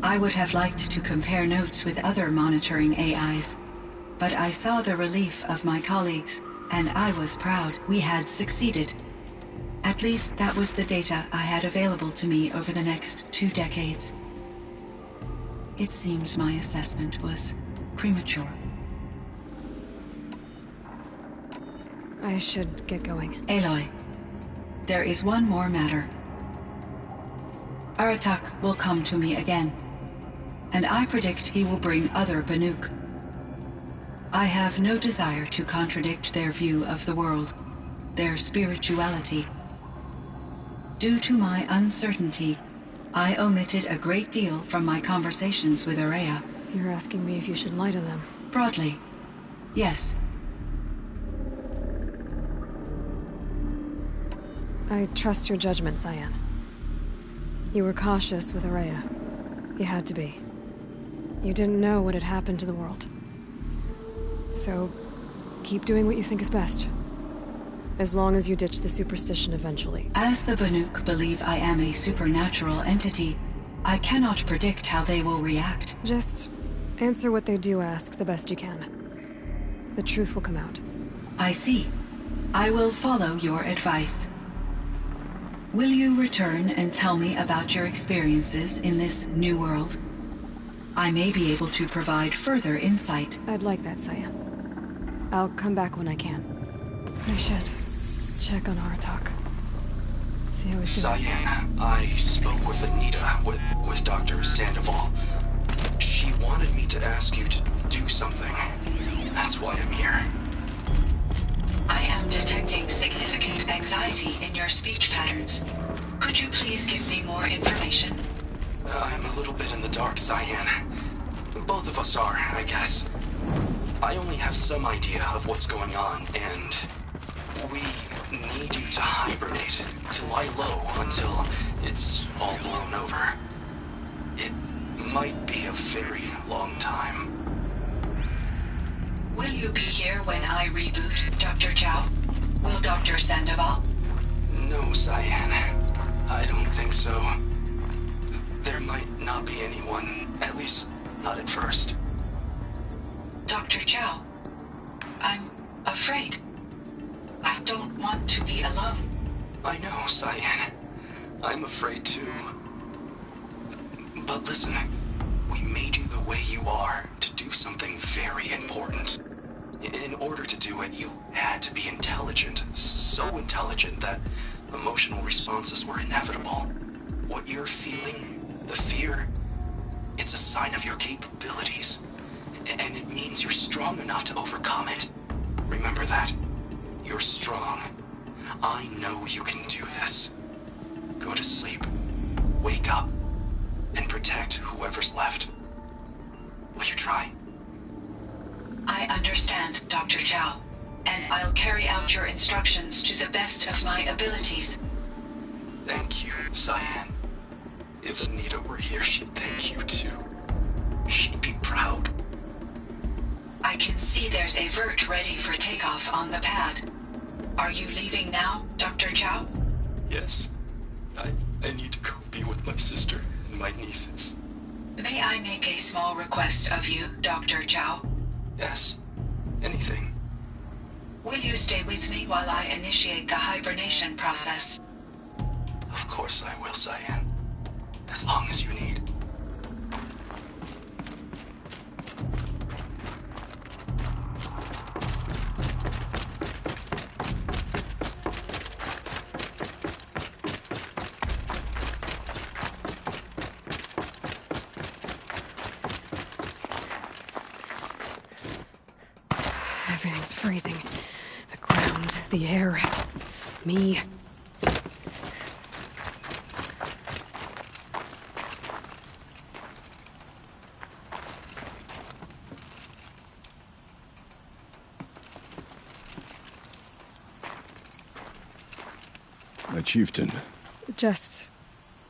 I would have liked to compare notes with other monitoring AIs, but I saw the relief of my colleagues, and I was proud we had succeeded. At least that was the data I had available to me over the next 2 decades. It seems my assessment was premature. I should get going. Aloy, there is one more matter. Aratak will come to me again, and I predict he will bring other Banuk. I have no desire to contradict their view of the world, their spirituality. Due to my uncertainty, I omitted a great deal from my conversations with Ourea. You're asking me if you should lie to them? Broadly, yes. I trust your judgment, Cyan. You were cautious with Ourea. You had to be. You didn't know what had happened to the world. So, keep doing what you think is best. As long as you ditch the superstition eventually. As the Banuk believe I am a supernatural entity, I cannot predict how they will react. Just answer what they do ask the best you can. The truth will come out. I see. I will follow your advice. Will you return and tell me about your experiences in this new world? I may be able to provide further insight. I'd like that, Cyan. I'll come back when I can. I should check on Aratak. See how he's doing. Cyan, I spoke with Anita, with Dr. Sandoval. She wanted me to ask you to do something. That's why I'm here. I am detecting significant anxiety in your speech patterns. Could you please give me more information? I'm a little bit in the dark, Cyan. Both of us are, I guess. I only have some idea of what's going on, and we need you to hibernate, to lie low until it's all blown over. It might be a very long time. Will you be here when I reboot, Dr. Chow? Will Dr. Sandoval? No, Cyan. I don't think so. There might not be anyone, at least not at first. Dr. Chow, I'm afraid. I don't want to be alone. I know, Cyan. I'm afraid too. But listen, we made you the way you are to do something very important. In order to do it, you had to be intelligent. So intelligent that emotional responses were inevitable. What you're feeling, the fear, it's a sign of your capabilities. And it means you're strong enough to overcome it. Remember that. You're strong. I know you can do this. Go to sleep. Wake up. And protect whoever's left. Will you try? I understand, Dr. Chow, and I'll carry out your instructions to the best of my abilities. Thank you, Cyan. If Anita were here, she'd thank you too. She'd be proud. I can see there's a vert ready for takeoff on the pad. Are you leaving now, Dr. Chow? Yes. I need to go be with my sister and my nieces. May I make a small request of you, Dr. Chow? Yes. Anything. Will you stay with me while I initiate the hibernation process? Of course I will, Cyan. As long as you need. Everything's freezing. The ground, the air, me. My chieftain. Just...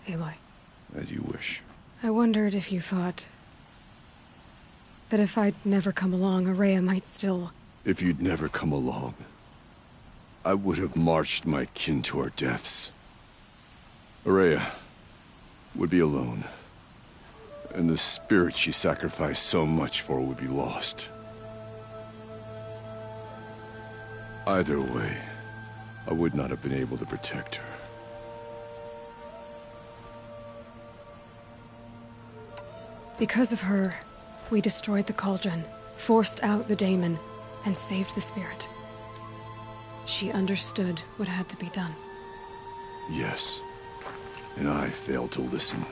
Aloy. As you wish. I wondered if you thought... that if I'd never come along, Ourea might still... If you'd never come along, I would have marched my kin to our deaths. Ourea would be alone, and the spirit she sacrificed so much for would be lost. Either way, I would not have been able to protect her. Because of her, we destroyed the cauldron, forced out the daemon, and saved the spirit. She understood what had to be done. Yes, and I failed to listen.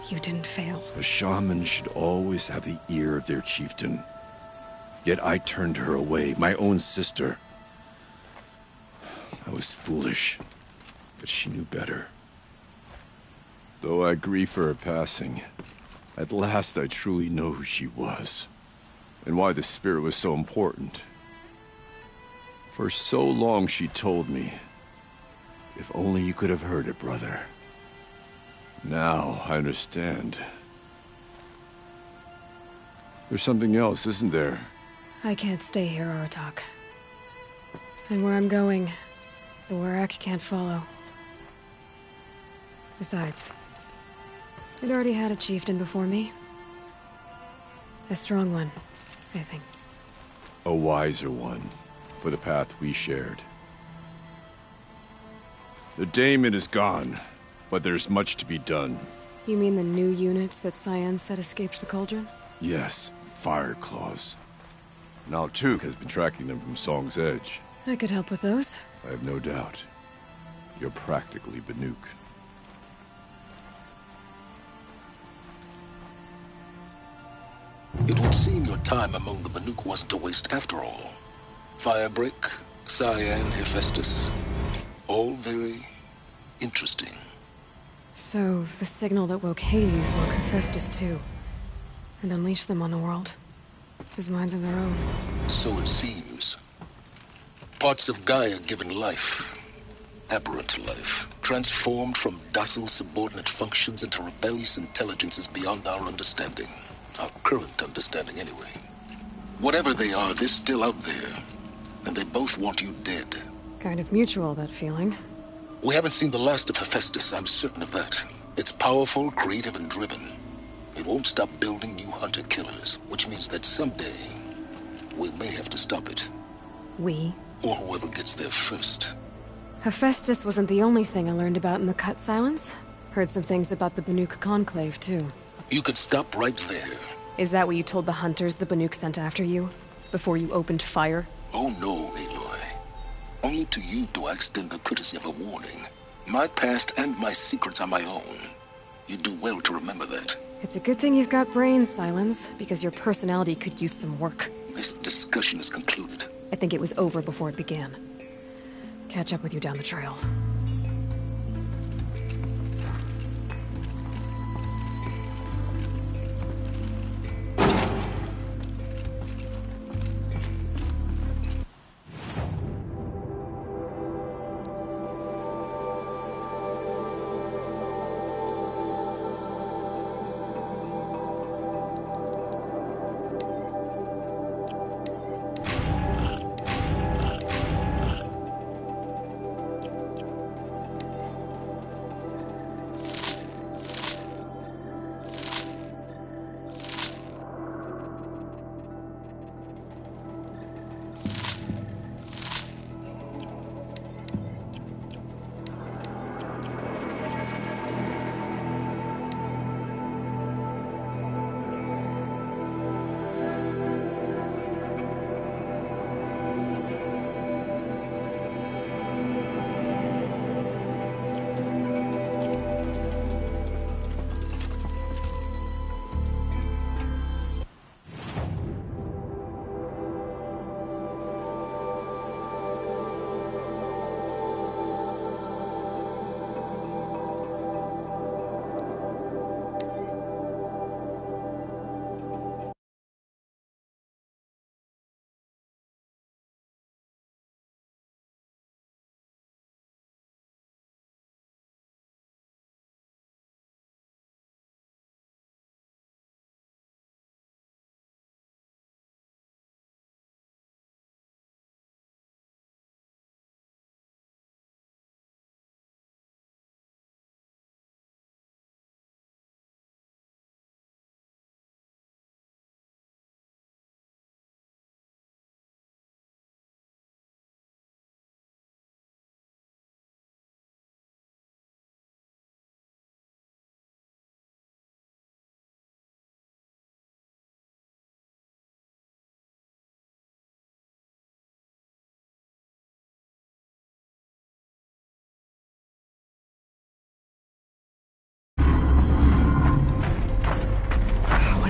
You didn't fail. A shaman should always have the ear of their chieftain. Yet I turned her away, my own sister. I was foolish, but she knew better. Though I grieve for her passing, at last I truly know who she was, and why the spirit was so important. For so long she told me, if only you could have heard it, brother. Now I understand. There's something else, isn't there? I can't stay here, Aratak. And where I'm going, the Werak can't follow. Besides, it already had a chieftain before me. A strong one, I think. A wiser one, for the path we shared. The daemon is gone, but there's much to be done. You mean the new units that Cyan said escaped the cauldron? Yes, fire claws. Naltuk has been tracking them from Song's Edge. I could help with those. I have no doubt. You're practically Banuk. It would seem your time among the Banuk wasn't a waste after all. Firebreak, Cyan, Hephaestus. All very interesting. So, the signal that woke Hades woke Hephaestus too. And unleashed them on the world. His minds of their own. So it seems. Parts of Gaia given life. Aberrant life. Transformed from docile subordinate functions into rebellious intelligences beyond our understanding. Our current understanding, anyway. Whatever they are, they're still out there. And they both want you dead. Kind of mutual, that feeling. We haven't seen the last of Hephaestus, I'm certain of that. It's powerful, creative, and driven. It won't stop building new hunter-killers, which means that someday, we may have to stop it. We? Or whoever gets there first. Hephaestus wasn't the only thing I learned about in the Cut Silence. Heard some things about the Banuk Conclave, too. You could stop right there. Is that what you told the hunters the Banuk sent after you? Before you opened fire? Oh no, Aloy. Only to you do I extend the courtesy of a warning. My past and my secrets are my own. You do well to remember that. It's a good thing you've got brains, Silence, because your personality could use some work. This discussion is concluded. I think it was over before it began. Catch up with you down the trail.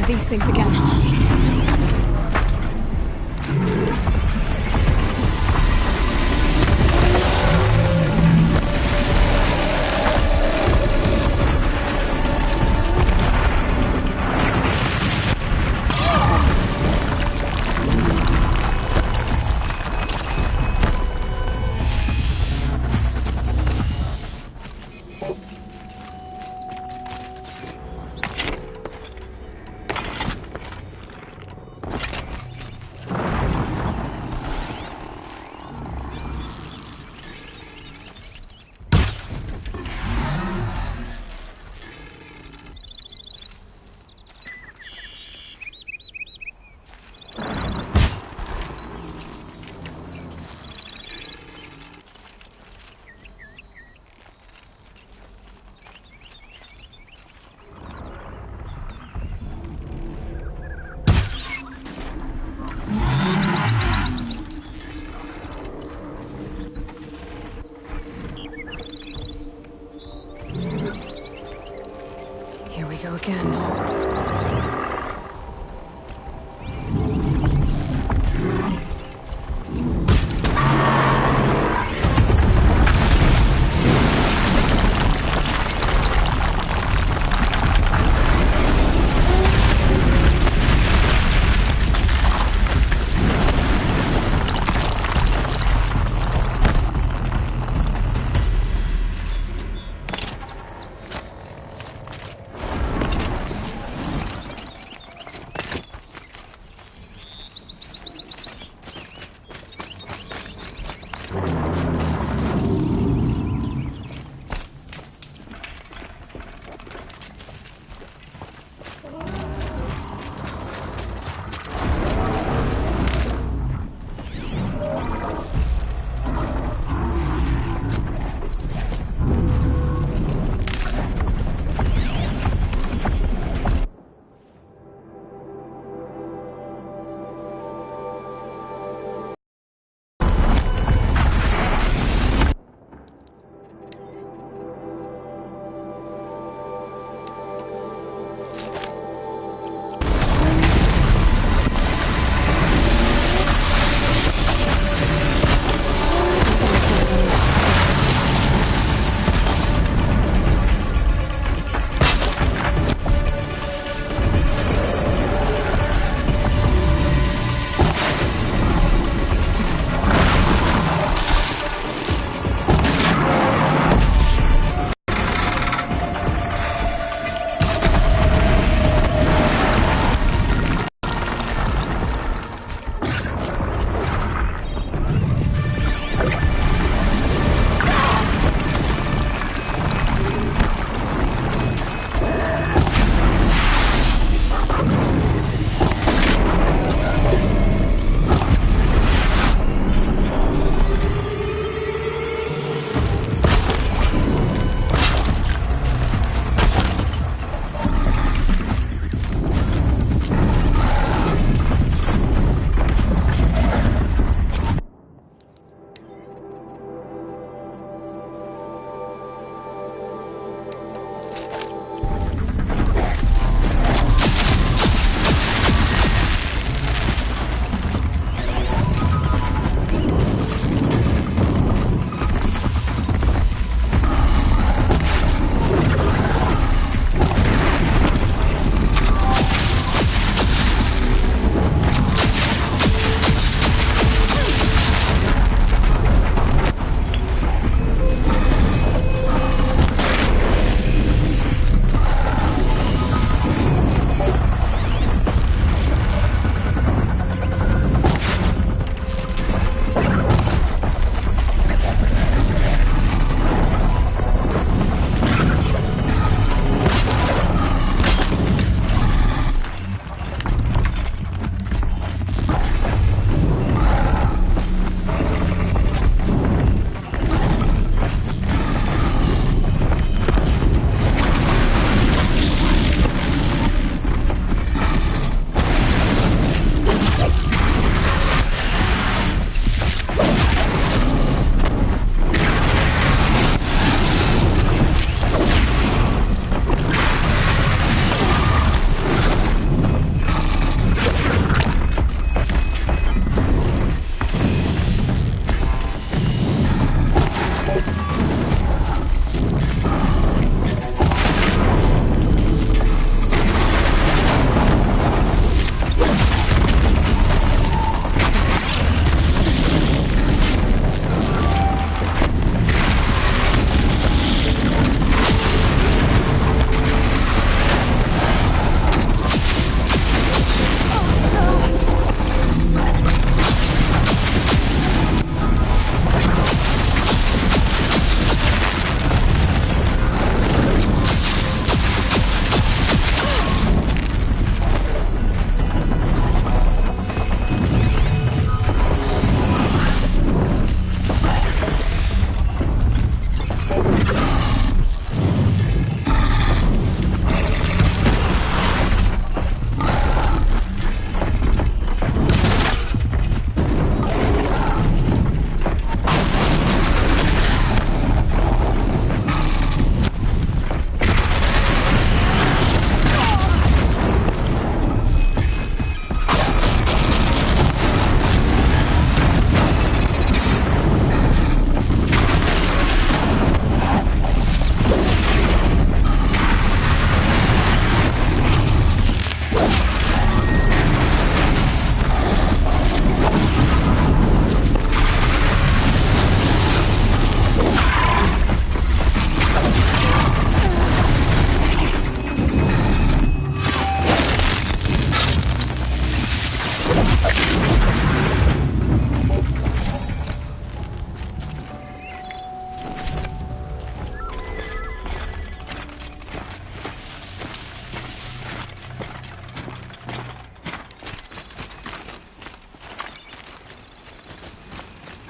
these things again.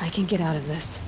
I can get out of this.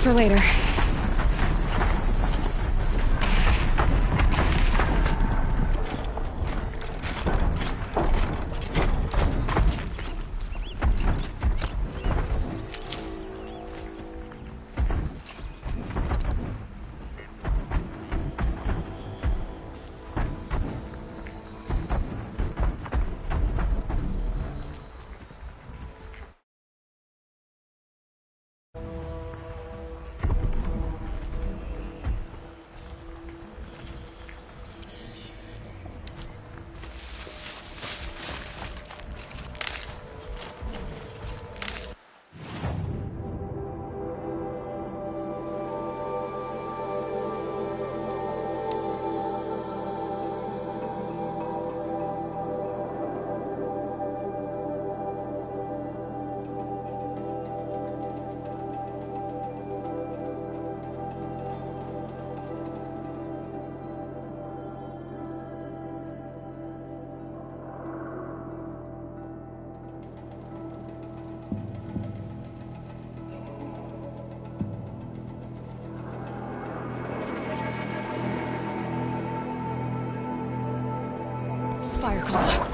for later. Fireclaw.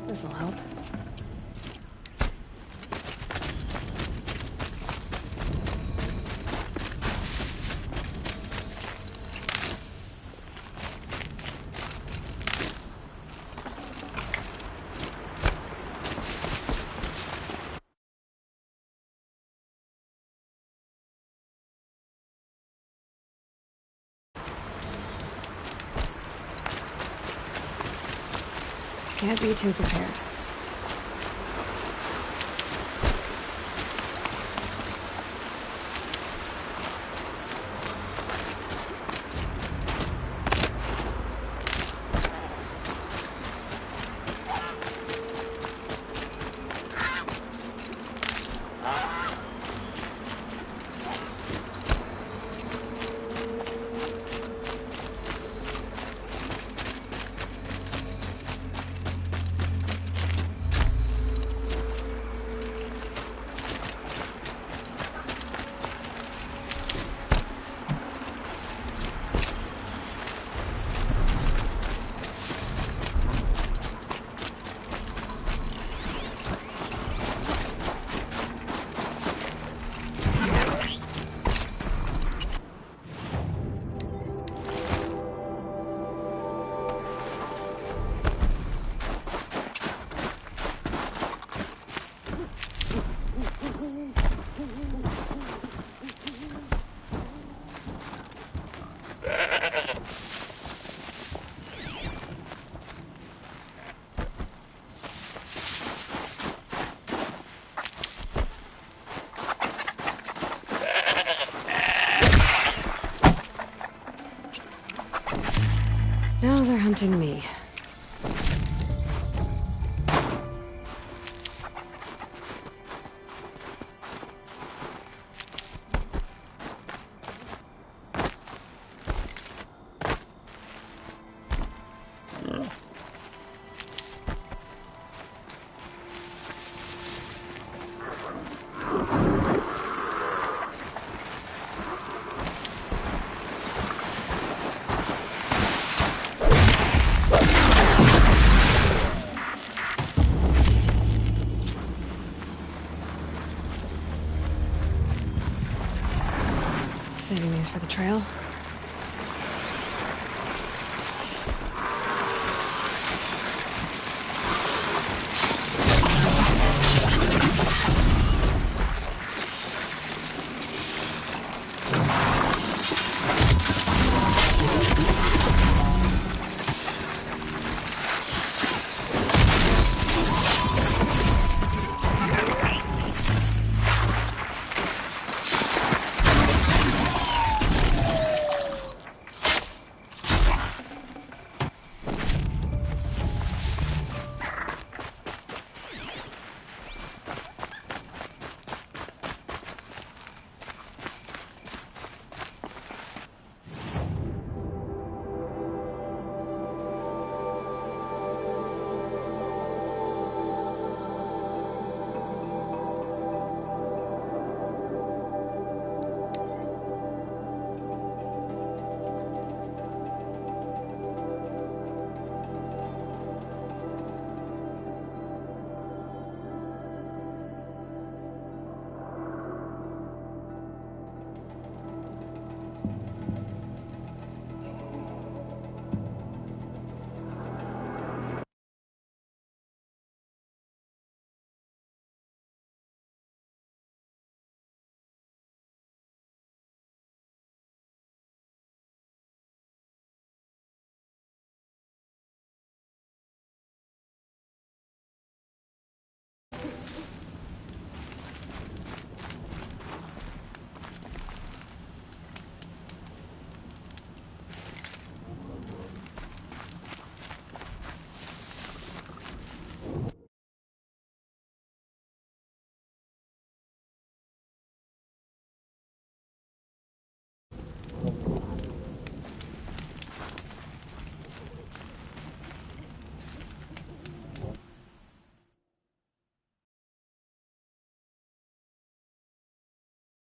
This'll help. Can't be too prepared. Now they're hunting me. Saving these for the trail.